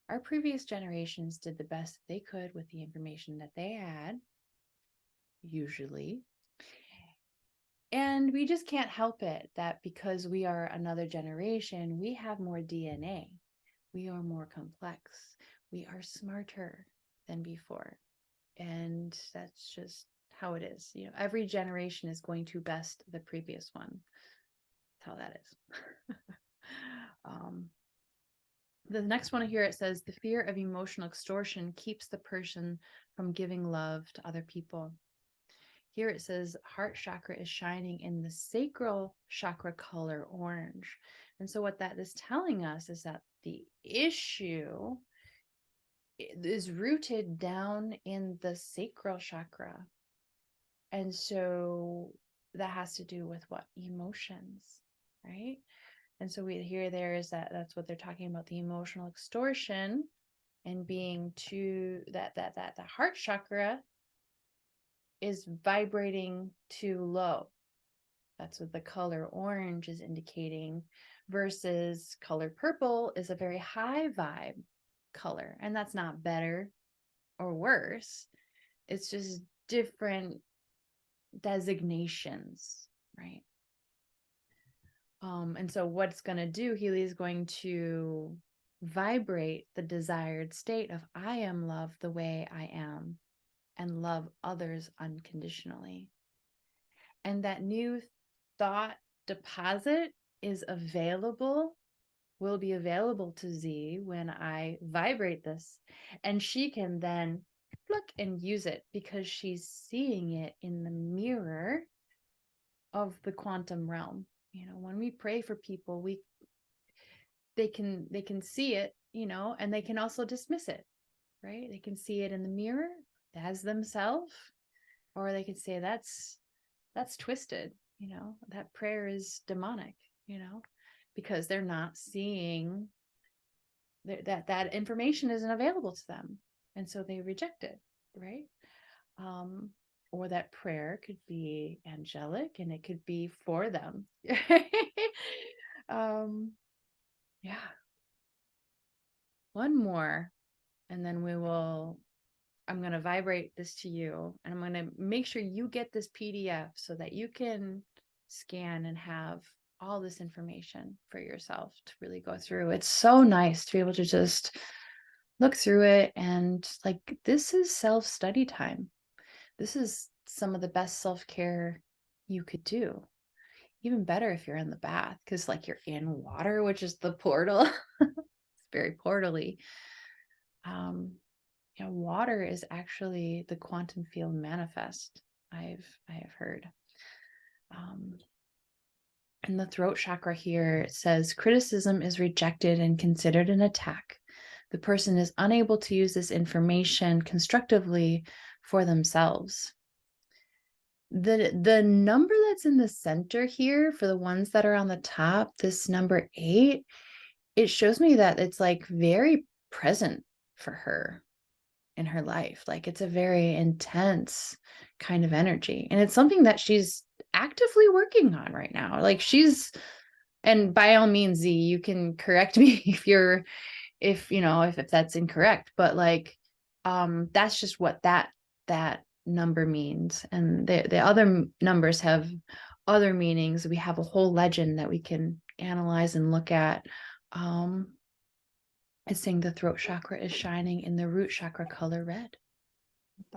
our previous generations did the best they could with the information that they had, usually. And we just can't help it that because we are another generation, we have more DNA. We are more complex. We are smarter than before. And that's just how it is. Every generation is going to best the previous one. That's how that is. The next one here, it says, the fear of emotional extortion keeps the person from giving love to other people. Here it says heart chakra is shining in the sacral chakra color orange. And so what that is telling us is that the issue is rooted down in the sacral chakra. And so that has to do with what? Emotions, right? And so we hear there is that's what they're talking about, the emotional extortion, and being too, that the heart chakra is vibrating too low. That's what the color orange is indicating, versus color purple is a very high vibe color. And that's not better or worse. It's just different designations, right? And so what's going to do, Healy is going to vibrate the desired state of I am love the way I am, and love others unconditionally. And that new thought deposit is available, will be available to Z when I vibrate this. And she can then look and use it because she's seeing it in the mirror of the quantum realm. You know, when we pray for people, they can see it, you know, and they can also dismiss it, right? They can see it in the mirror as themselves, or they can say that's twisted, you know, that prayer is demonic, you know, because they're not seeing that information isn't available to them, and so they reject it, right? Or that prayer could be angelic and it could be for them. Yeah. One more, and then I'm going to vibrate this to you, and I'm going to make sure you get this PDF so that you can scan and have all this information for yourself to really go through. It's so nice to be able to just look through it, and like, this is self-study time. This is some of the best self-care you could do. Even better if you're in the bath, because like you're in water, which is the portal. It's very portally. You know, water is actually the quantum field manifest. I have heard. And the throat chakra here, it says criticism is rejected and considered an attack. The person is unable to use this information constructively for themselves. The number that's in the center here, for the ones that are on the top, this number 8, it shows me that it's like very present for her in her life. Like, it's a very intense kind of energy, and it's something that she's actively working on right now. Like, and by all means, Z, you can correct me if you know, if that's incorrect, but like, that's just what that number means. And the other numbers have other meanings. We have a whole legend that we can analyze and look at. It's saying the throat chakra is shining in the root chakra color red.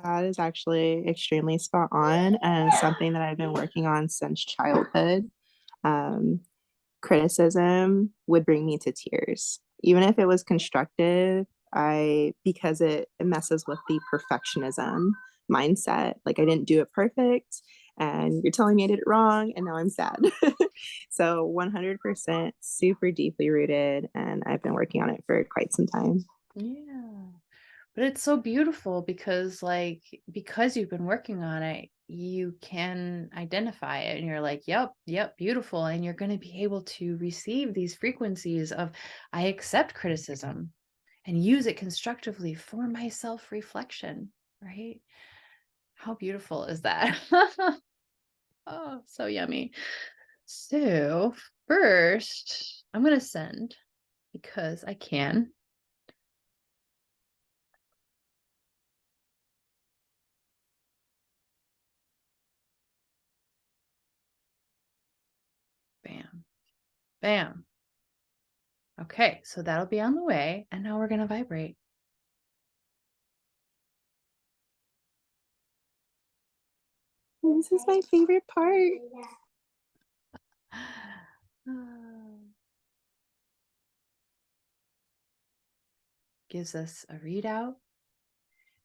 That is actually extremely spot on, and something that I've been working on since childhood. Criticism would bring me to tears, even if it was constructive. Because it messes with the perfectionism mindset. Like, I didn't do it perfect, and you're telling me I did it wrong, and now I'm sad. So 100% super deeply rooted, and I've been working on it for quite some time. Yeah. But it's so beautiful because you've been working on it, you can identify it, and you're like, yep, beautiful. And you're going to be able to receive these frequencies of, I accept criticism and use it constructively for my self-reflection, right? How beautiful is that? Oh, so yummy. So first, I'm going to send, because I can. Bam, bam. Okay, so that'll be on the way, and now we're going to vibrate. This is my favorite part. Gives us a readout,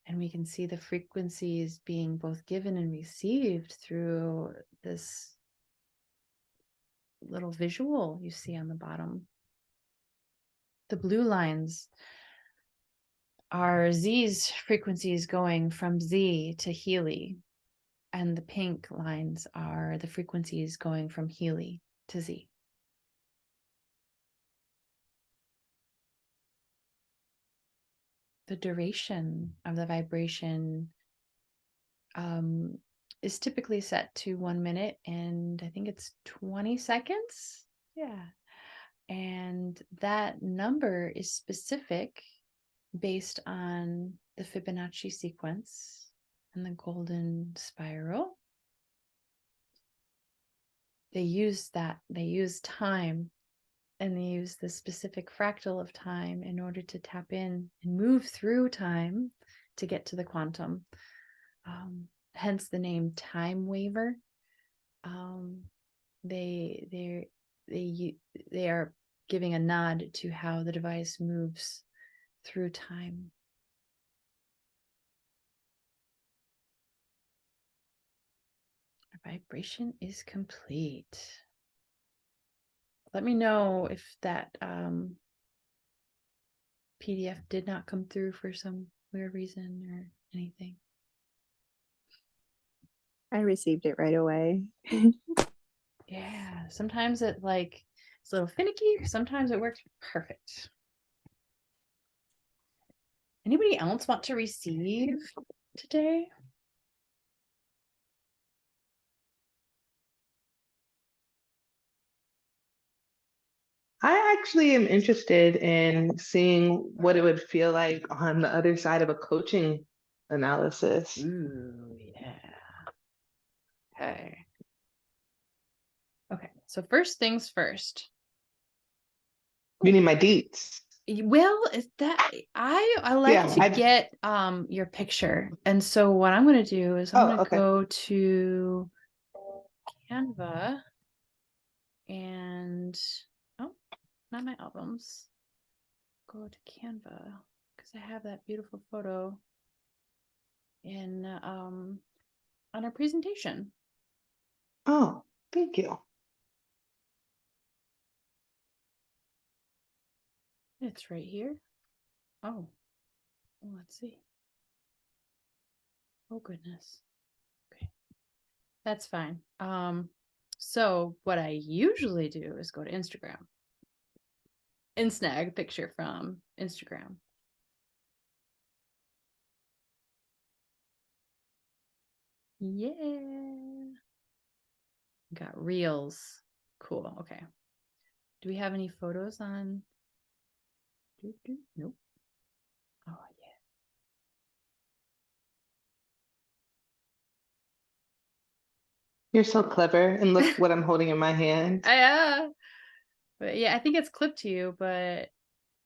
and we can see the frequencies being both given and received through this little visual you see on the bottom. The blue lines are Z's frequencies going from Z to Healy. And the pink lines are the frequencies going from Healy to Z. The duration of the vibration is typically set to 1 minute, and I think it's 20 seconds. Yeah. And that number is specific based on the Fibonacci sequence and the golden spiral. They use time, and they use the specific fractal of time in order to tap in and move through time to get to the quantum. Hence the name time waver. They are giving a nod to how the device moves through time. Our vibration is complete. Let me know if that PDF did not come through for some weird reason or anything. I received it right away. Yeah, sometimes it's a little finicky, sometimes it works perfect. Anybody else want to receive today? I actually am interested in seeing what it would feel like on the other side of a coaching analysis. Ooh, yeah. Okay. Okay, so first things first. You need my deets. Well, is that I like Yeah, to get your picture. And so what I'm going to do is I'm going to okay. go to Canva and not my albums. Go to Canva because I have that beautiful photo in on our presentation. Oh, thank you. It's right here. Oh, let's see. Oh goodness. Okay. That's fine. So what I usually do is go to Instagram and snag a picture from Instagram. Yeah. Got reels. Cool. Okay. Do we have any photos on? Nope. Oh, yeah. You're so clever. And look what I'm holding in my hand. But yeah, I think it's clipped to you, but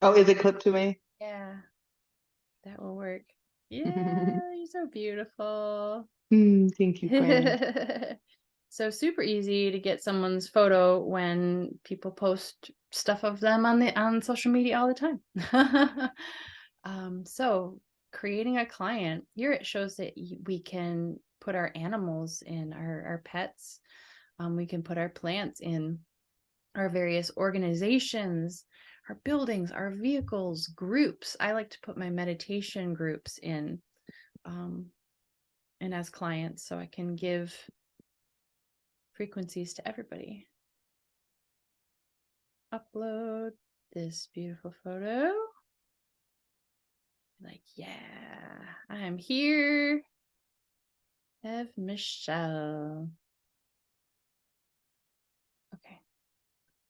Oh, is it clipped to me? yeah, that will work. Yeah, you're so beautiful. Thank you, friend. So super easy to get someone's photo when people post stuff of them on social media all the time. So creating a client here, it shows that we can put our animals in, our pets. We can put our plants in, our various organizations, our buildings, our vehicles, groups. I like to put my meditation groups in and as clients, so I can give frequencies to everybody. Upload this beautiful photo. Like, yeah, I'm here. Hev Michelle. Okay.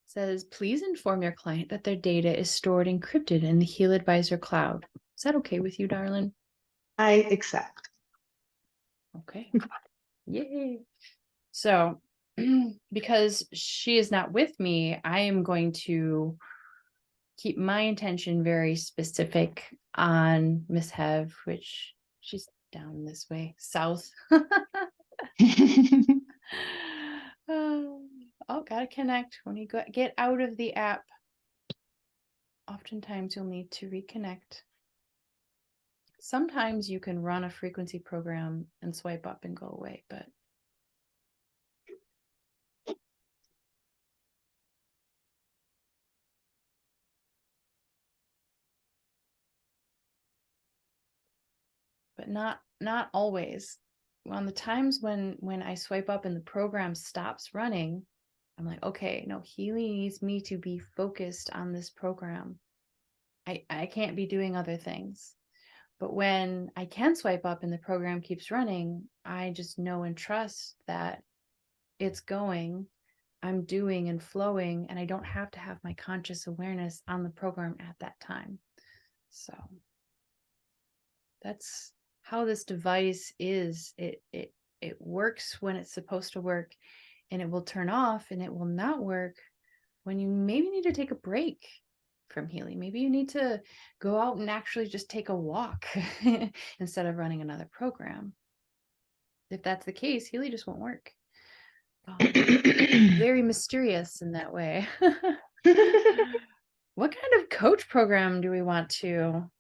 Says, please inform your client that their data is stored encrypted in the Heal Advisor cloud. Is that okay with you, darling? I accept. Okay. Yay. So, because she is not with me, I am going to keep my intention very specific on Miss Hev, which she's down this way, south. Oh, gotta connect. When you get out of the app, oftentimes you'll need to reconnect. Sometimes you can run a frequency program and swipe up and go away, but not always. on the times when I swipe up and the program stops running, I'm like, okay, no, Healy needs me to be focused on this program. I can't be doing other things. But when I can swipe up and the program keeps running, I just know and trust that it's going, I'm doing and flowing, and I don't have to have my conscious awareness on the program at that time. So that's how this device is. It works when it's supposed to work, and it will turn off, and it will not work when you maybe need to take a break from Healy. Maybe you need to go out and actually just take a walk instead of running another program. If that's the case, Healy just won't work. Very mysterious in that way. What kind of coach program do we want to?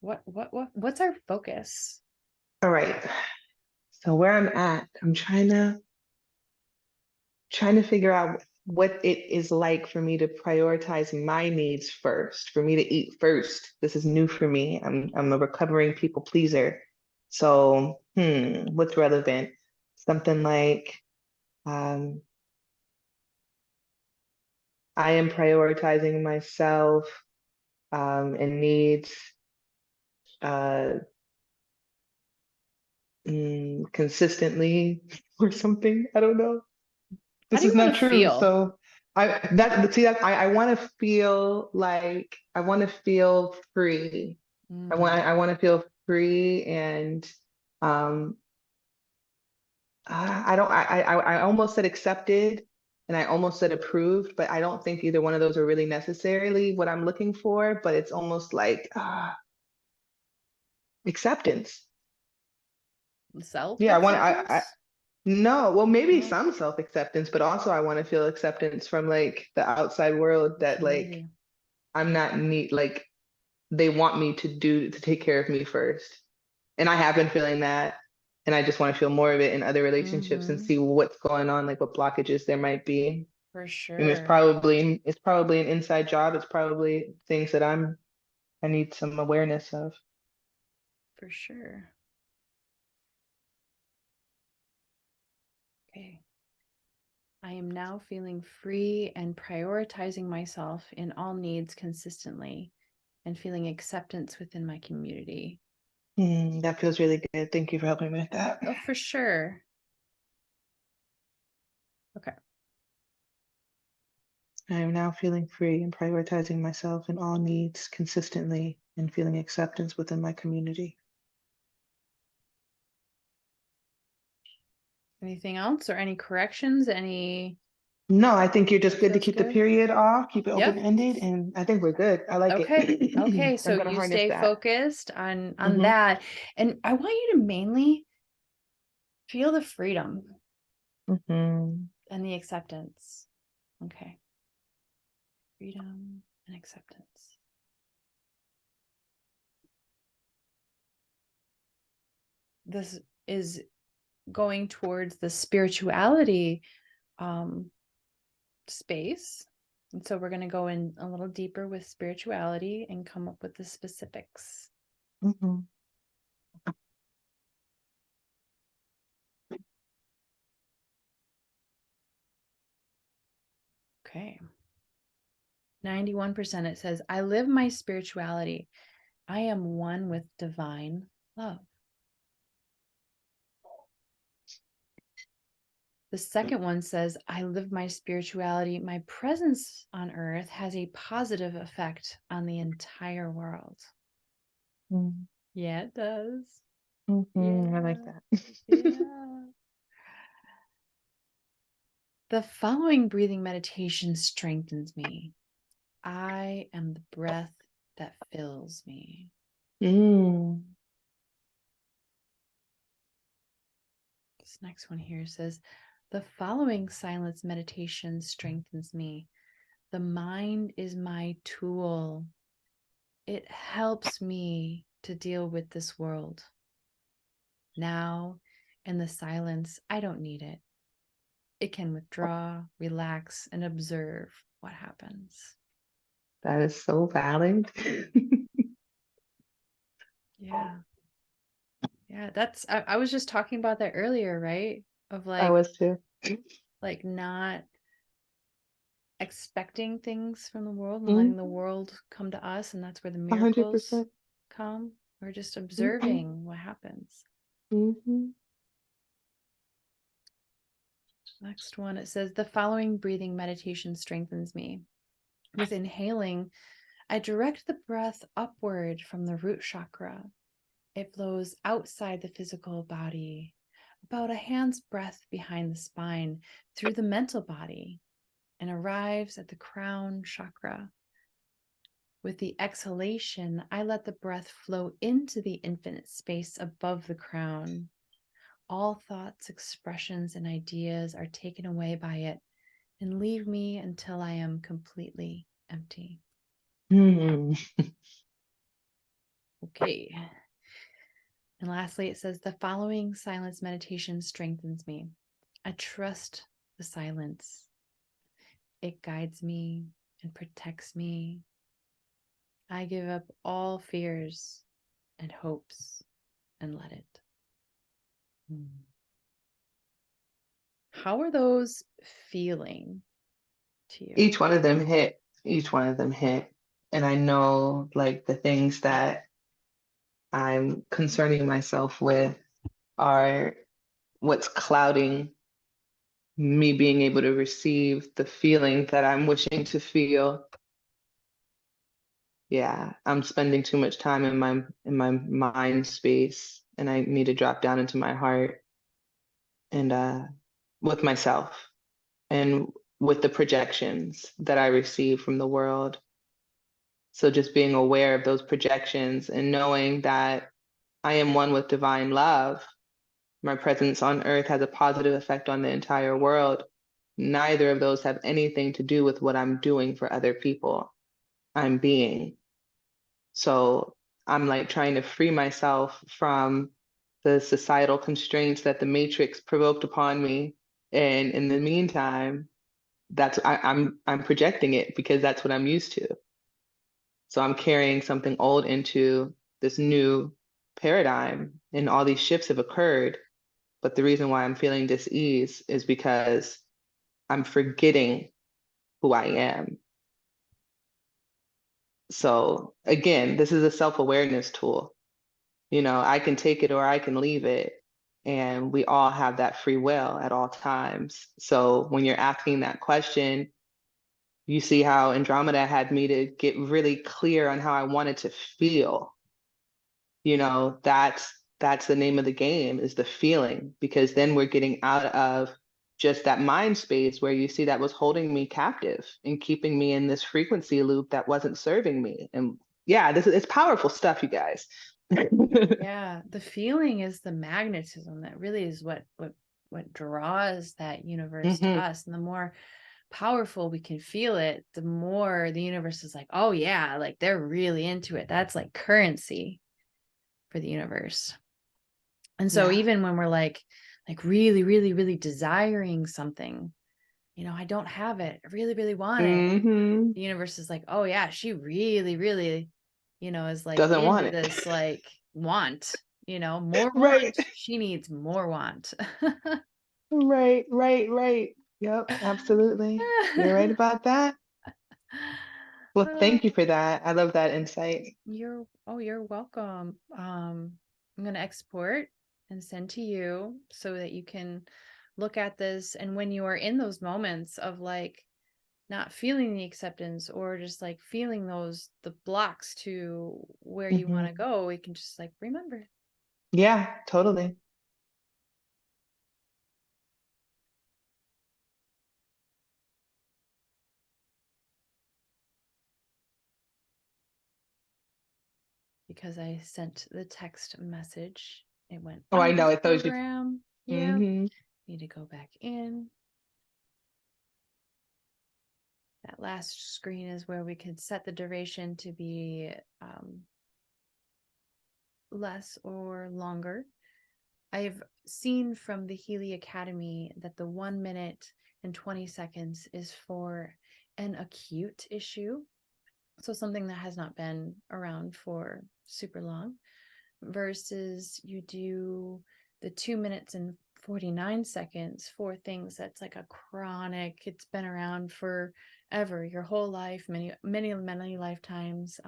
What's our focus? All right. So where I'm at, I'm trying to figure out what it is like for me to prioritize my needs first, for me to eat first. This is new for me. I'm a recovering people pleaser. So, what's relevant? Something like I am prioritizing myself and needs consistently or something. I don't know. How This do you is not want to true. feel? So I want to feel like I want to feel free. I want to feel free and I almost said accepted and I almost said approved, but I don't think either one of those are really necessarily what I'm looking for, but it's almost like acceptance. Self Yeah, acceptance? no, well, maybe Oh, some self-acceptance, but also I want to feel acceptance from like the outside world that like okay. I'm not neat, like they want me to take care of me first. And I have been feeling that. And I just want to feel more of it in other relationships and see what's going on, like what blockages there might be. For And sure. it's probably an inside job. It's probably things that I need some awareness of. For sure. Okay. I am now feeling free and prioritizing myself in all needs consistently and feeling acceptance within my community. That feels really good. Thank you for helping me with that. Oh, for sure. Okay. I am now feeling free and prioritizing myself in all needs consistently and feeling acceptance within my community. Anything else or any corrections? Any? No, I think you're just That good to feels keep the good. period off, keep it Yep. open-ended, and I think we're good. I like Okay. it. Okay. I'm So gonna you harness stay that. focused on Mhm. that. And I want you to mainly feel the freedom Mhm. and the acceptance. Okay. Freedom and acceptance. This is going towards the spirituality space. And so we're going to go in a little deeper with spirituality and come up with the specifics. Mhm. Okay. 91% it says, I live my spirituality. I am one with divine love. The second one says, I live my spirituality. My presence on earth has a positive effect on the entire world. Mhm. Yeah, it does. Mhm. I like that. Yeah. The following breathing meditation strengthens me. I am the breath that fills me. Mm. This next one here says, the following silence meditation strengthens me. The mind is my tool. It helps me to deal with this world. Now, in the silence, I don't need it. It can withdraw, relax, and observe what happens. That is so valid. Yeah. Yeah, that's I was just talking about that earlier, right? Of I like was too. not expecting things from the world and letting the Mhm. world come to us, and that's where the 100%. miracles come. We're just Mhm. observing what happens. Mhm. Next one, it says, the following breathing meditation strengthens me. With inhaling, I direct the breath upward from the root chakra. It flows outside the physical body, about a hand's breadth behind the spine, through the mental body, and arrives at the crown chakra. With the exhalation, I let the breath flow into the infinite space above the crown. All thoughts, expressions, and ideas are taken away by it and leave me until I am completely empty. Mhm. Okay. And lastly, it says, the following silence meditation strengthens me. I trust the silence. It guides me and protects me. I give up all fears and hopes and let it. How are those feeling to you? Each one of them hit. Each one of them hit. And I know like the things that I'm concerning myself with are what's clouding me being able to receive the feeling that I'm wishing to feel. Yeah, I'm spending too much time in my mind space, and I need to drop down into my heart and with myself and with the projections that I receive from the world. So just being aware of those projections and knowing that I am one with divine love. My presence on earth has a positive effect on the entire world. Neither of those have anything to do with what I'm doing for other people. I'm being. So I'm like trying to free myself from the societal constraints that the matrix provoked upon me. And in the meantime, I'm projecting it because that's what I'm used to. So I'm carrying something old into this new paradigm, and all these shifts have occurred. But the reason why I'm feeling dis-ease is because I'm forgetting who I am. So again, this is a self-awareness tool. You know, I can take it or I can leave it. And we all have that free will at all times. So when you're asking that question, you see how Andromeda had me to get really clear on how I wanted to feel. You know, that's the name of the game, is the feeling, because then we're getting out of just that mind space where you see that was holding me captive and keeping me in this frequency loop that wasn't serving me. And yeah, it's powerful stuff, you guys. Yeah, the feeling is the magnetism that really is what draws that universe to Hmm. us. And the more powerful we can feel it, the more the universe is like, oh yeah, like they're really into it. That's like currency for the universe. And so Yeah. even when we're like really, really, really desiring something, I don't have it. I really, really want it. Hmm. The universe is like, oh yeah, she really, really, is like Doesn't want into it. this like want, more Right. want. She needs more want. Right, right, right. Yep, absolutely. You're right about that. Well, thank you for that. I love that insight. You're welcome. I'm gonna export and send to you so that you can look at this. And when you are in those moments of like not feeling the acceptance or just like feeling the blocks to where you want to Hmm. go, we can just like remember. Yeah, totally. Because I sent the text message. It went Oh, out I of know. this I told you. program. Yeah. Hmm. Need to go back in. That last screen is where we could set the duration to be less or longer. I've seen from the Healy Academy that the 1 minute and 20 seconds is for an acute issue. So something that has not been around for super long. versus you do the 2 minutes and 49 seconds for things that's like a chronic, it's been around forever, your whole life, many lifetimes,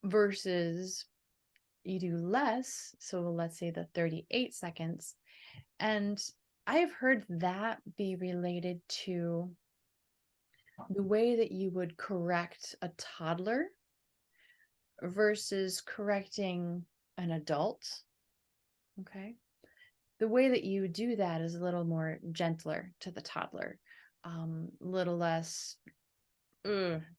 versus you do less, so let's say the 38 seconds. And I've heard that be related to the way that you would correct a toddler versus correcting an adult. Okay. The way that you do that is a little more gentler to the toddler, a little less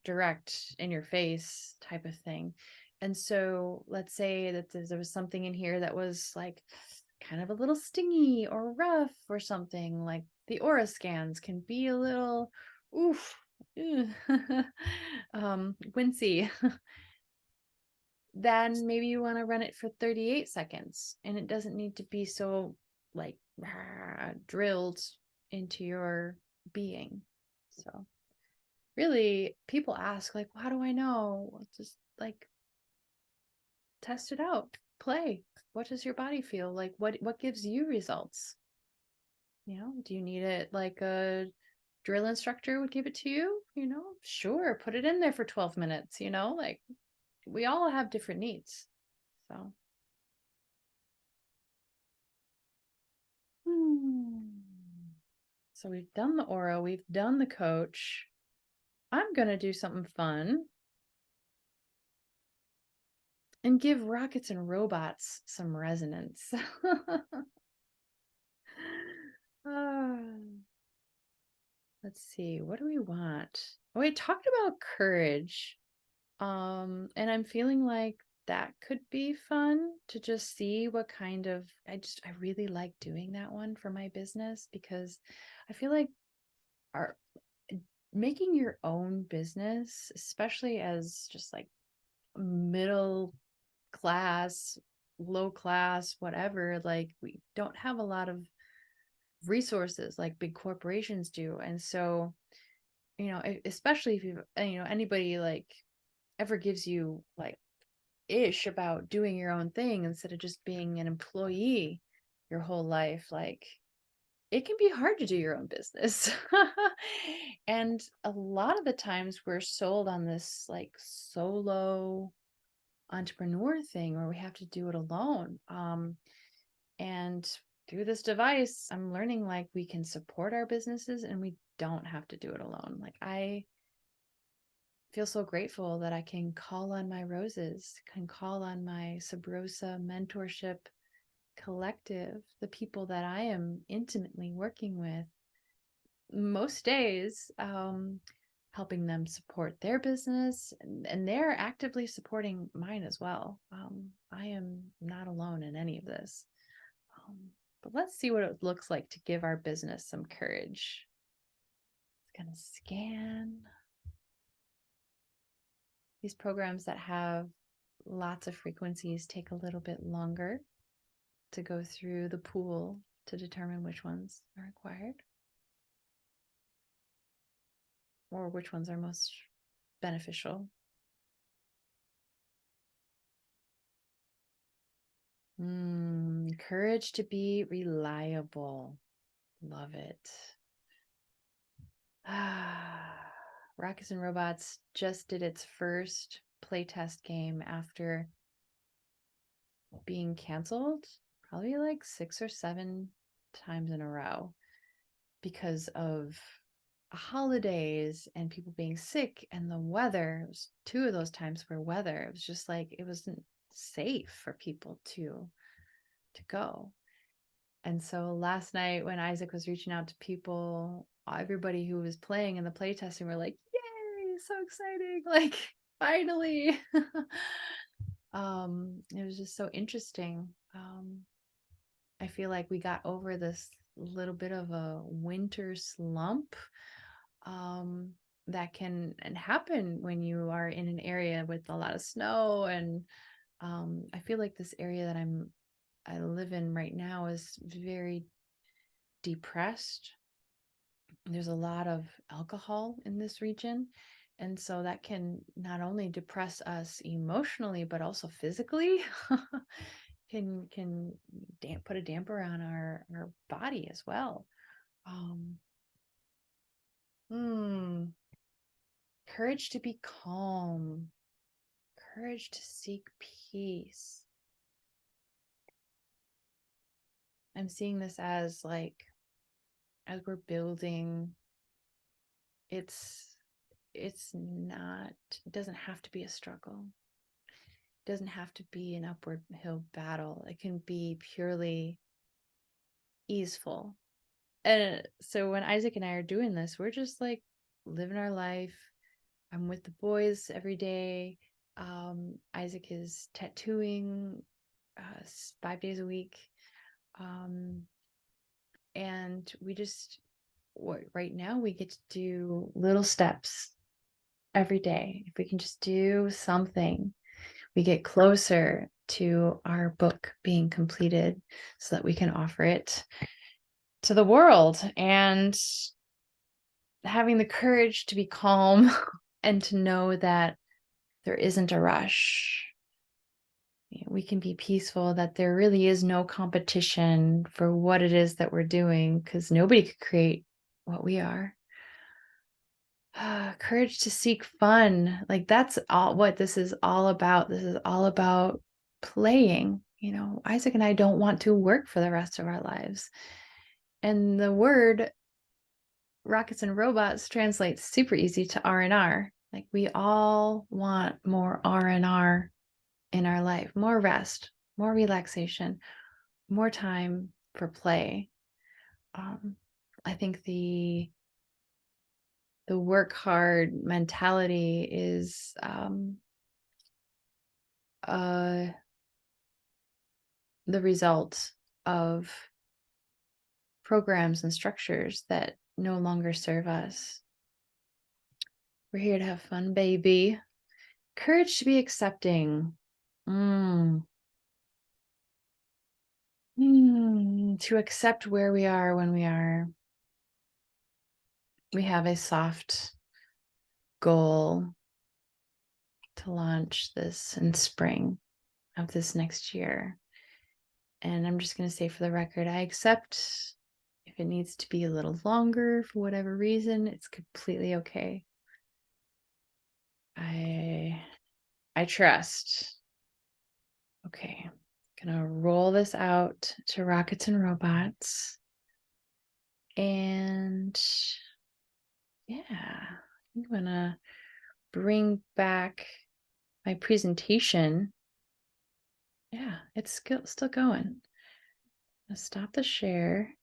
direct in your face type of thing. And so let's say that there was something in here that was like kind of a little stingy or rough or something, like the aura scans can be a little wincy. Then maybe you want to run it for 38 seconds, and it doesn't need to be so like drilled into your being. So really, people ask, like, how do I know? Just like test it out, play. What does your body feel like? What gives you results? You know, do you need it like a drill instructor would give it to you? You know, sure, put it in there for 12 minutes, you know, like we all have different needs. So so we've done the aura, we've done the coach. I'm gonna do something fun and give rockets and robots some resonance. Let's see, what do we want? Oh, we talked about courage. And I'm feeling like that could be fun to just see what kind of, I really like doing that one for my business, because I feel like our making your own business, especially as just like middle class, low class, whatever, like we don't have a lot of resources like big corporations do. And so, you know, especially if you know, anybody like ever gives you like ish about doing your own thing instead of just being an employee your whole life, like it can be hard to do your own business. And a lot of the times we're sold on this like solo entrepreneur thing where we have to do it alone. And through this device, I'm learning like we can support our businesses and we don't have to do it alone. Like I feel so grateful that I can call on my roses, can call on my Sabrosa mentorship collective, the people that I am intimately working with most days, helping them support their business, and they're actively supporting mine as well. I am not alone in any of this. But let's see what it looks like to give our business some courage. It's going to scan. These programs that have lots of frequencies take a little bit longer to go through the pool to determine which ones are required or which ones are most beneficial. Courage to be reliable. Love it. Rockets and Robots just did its first playtest game after being canceled probably like 6 or 7 times in a row because of holidays and people being sick and the weather. It was 2 of those times were weather. It was just like it wasn't safe for people to go. And so last night when Isaac was reaching out to people, everybody who was playing in the playtesting were like, yay, so exciting, like finally. It was just so interesting. I feel like we got over this little bit of a winter slump that can happen when you are in an area with a lot of snow. And I feel like this area that I live in right now is very depressed. There's a lot of alcohol in this region, And so that can not only depress us emotionally, but also physically. can put a damper on our body as well. Courage to be calm, courage to seek peace. I'm seeing this as like, as we're building, it doesn't have to be a struggle. It doesn't have to be an upward hill battle. It can be purely easeful. And so when Isaac and I are doing this, we're just like living our life. I'm with the boys every day. Isaac is tattooing 5 days a week. And we just, right now we get to do little steps every day. If we can just do something, we get closer to our book being completed so that we can offer it to the world. And having the courage to be calm and to know that there isn't a rush. We can be peaceful, that there really is no competition for what it is that we're doing, because nobody could create what we are. Courage to seek fun. Like, that's all what this is all about. This is all about playing. Isaac and I don't want to work for the rest of our lives. And the word rockets and robots translates super easy to R&R. Like, we all want more R&R in our life, more rest, more relaxation, more time for play. I think the work hard mentality is the result of programs and structures that no longer serve us. We're here to have fun, baby. Courage to be accepting. To accept where we are when we are. We have a soft goal to launch this in spring of this next year. And I'm just going to say, for the record, I accept if it needs to be a little longer for whatever reason. It's completely okay. I trust. Okay, gonna roll this out to rockets and robots. And yeah, I'm gonna bring back my presentation. Yeah, it's still going. Let's stop the share.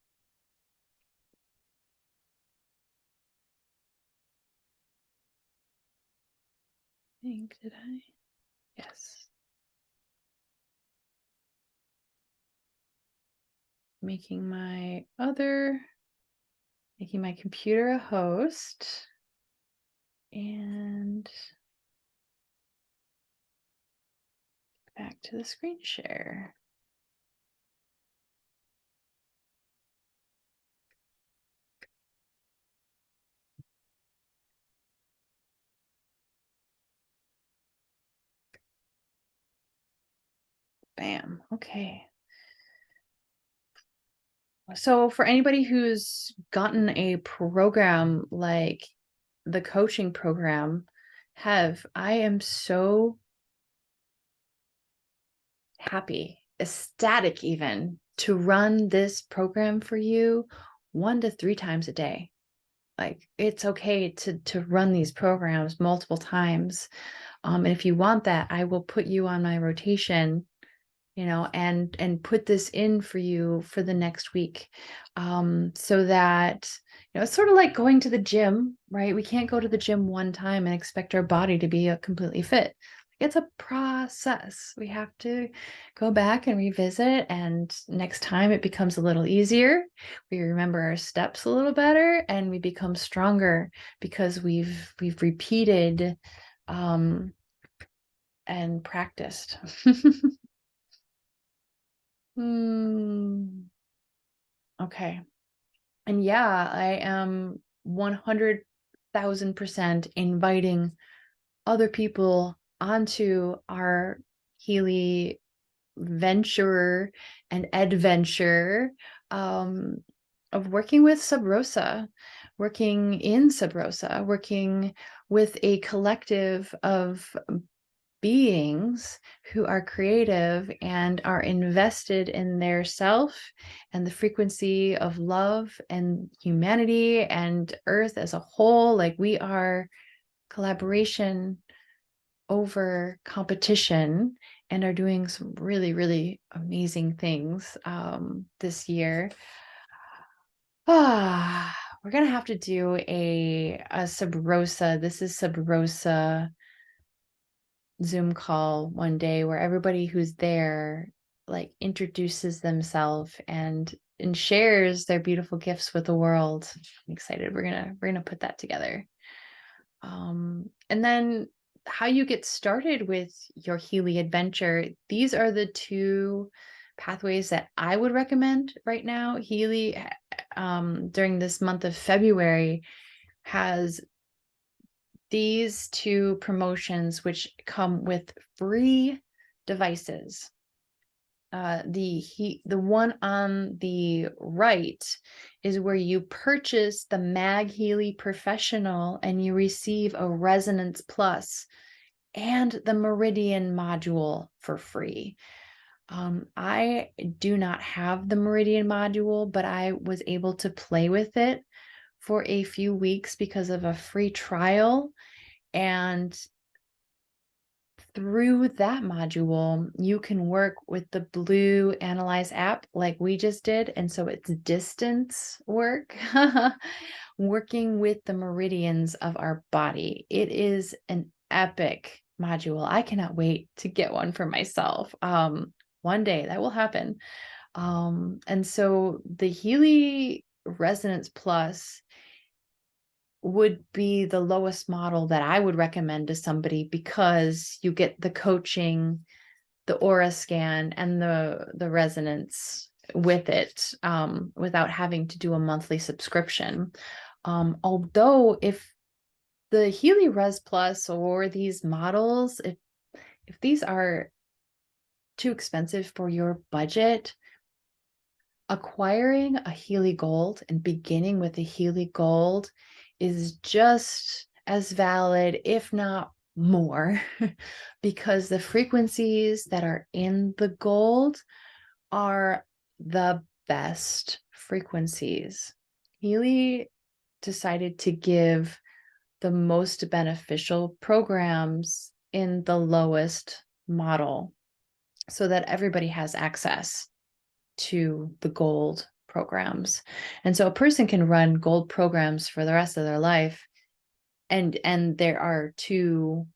Did I? Yes. Making my computer a host. And back to the screen share. Bam. Okay. So for anybody who's gotten a program like the coaching program, Hev, I am so happy, ecstatic even, to run this program for you 1 to 3 times a day. Like, it's okay to run these programs multiple times. And if you want that, I will put you on my rotation, and put this in for you for the next week. So that, it's sort of like going to the gym, right? We can't go to the gym one time and expect our body to be completely fit. It's a process. We have to go back and revisit, and next time it becomes a little easier. We remember our steps a little better, and we become stronger because we've repeated and practiced. Okay. And yeah, I am 100% 1000% inviting other people onto our Healy venture and adventure of working with Sub Rosa, working in Sub Rosa, working with a collective of beings who are creative and are invested in their self and the frequency of love and humanity and Earth as a whole. Like, we are collaboration over competition and are doing some really, really amazing things this year. We're gonna have to do a Sub Rosa. This is Sub Rosa Zoom call one day where everybody who's there like introduces themselves and shares their beautiful gifts with the world. I'm excited. We're gonna put that together. And then how you get started with your Healy adventure. These are the two pathways that I would recommend right now. Healy, during this month of February, has these two promotions which come with free devices. The one on the right is where you purchase the Mag Healy Professional and you receive a Resonance Plus and the Meridian module for free. I do not have the Meridian module, but I was able to play with it for a few weeks because of a free trial. And through that module, you can work with the Blue Analyze app like we just did. And so it's distance work, working with the meridians of our body. It is an epic module. I cannot wait to get one for myself. One day that will happen. And so the Healy Resonance Plus would be the lowest model that I would recommend to somebody because you get the coaching, the aura scan, and the resonance with it without having to do a monthly subscription. Although if the Healy Res Plus or these models, if these are too expensive for your budget, acquiring a Healy Gold and beginning with a Healy Gold is just as valid, if not more, because the frequencies that are in the gold are the best frequencies. Healy decided to give the most beneficial programs in the lowest model so that everybody has access to the gold programs. And so a person can run gold programs for the rest of their life. And there are two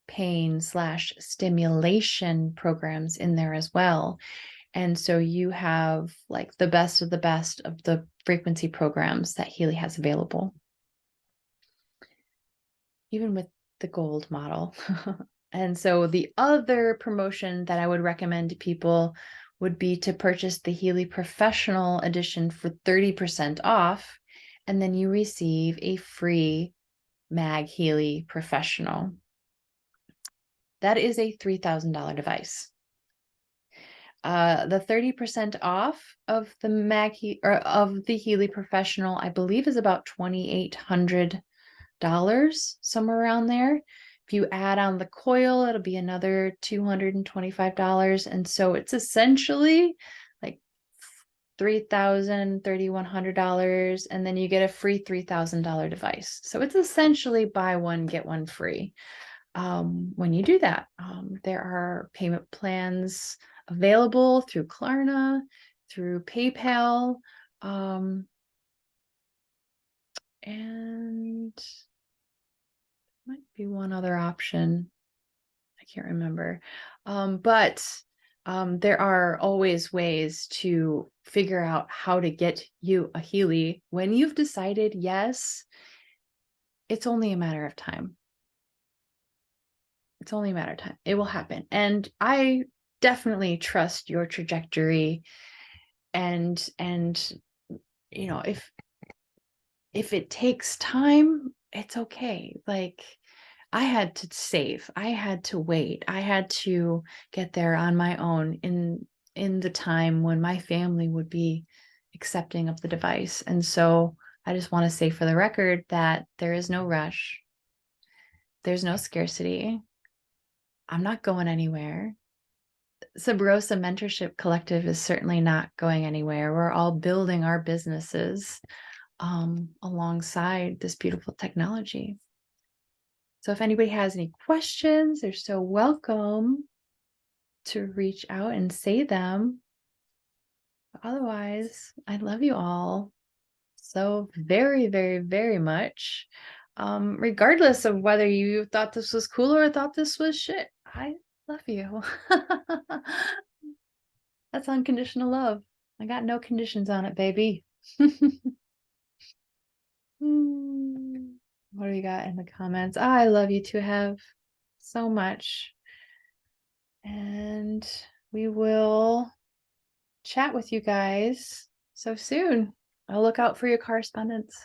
pain/stimulation programs in there as well. And so you have like the best of the frequency programs that Healy has available, even with the gold model. And so the other promotion that I would recommend to people would be to purchase the Healy Professional Edition for 30% off, and then you receive a free Mag Healy Professional. That is a $3,000 device. The 30% off of the of the Healy Professional, I believe, is about $2,800, somewhere around there. If you add on the coil, it'll be another $225. And so it's essentially like $3,000, $3,100. And then you get a free $3,000 device. So it's essentially buy one, get one free. When you do that, there are payment plans available through Klarna, through PayPal, and might be one other option. I can't remember. But there are always ways to figure out how to get you a Healy. When you've decided yes, it's only a matter of time. It's only a matter of time. It will happen. And I definitely trust your trajectory. And you know, if it takes time, it's okay. Like, I had to save, I had to wait, I had to get there on my own in the time when my family would be accepting of the device. And so I just want to say for the record that there is no rush. There's no scarcity. I'm not going anywhere. Sub Rosa Mentorship Collective is certainly not going anywhere. We're all building our businesses alongside this beautiful technology. So if anybody has any questions, they're so welcome to reach out and say them. But otherwise, I love you all so very, very, very much. Regardless of whether you thought this was cool or thought this was shit, I love you. That's unconditional love. I got no conditions on it, baby. What do we got in the comments? I love you too, Hev, so much. And we will chat with you guys so soon. I'll look out for your correspondence.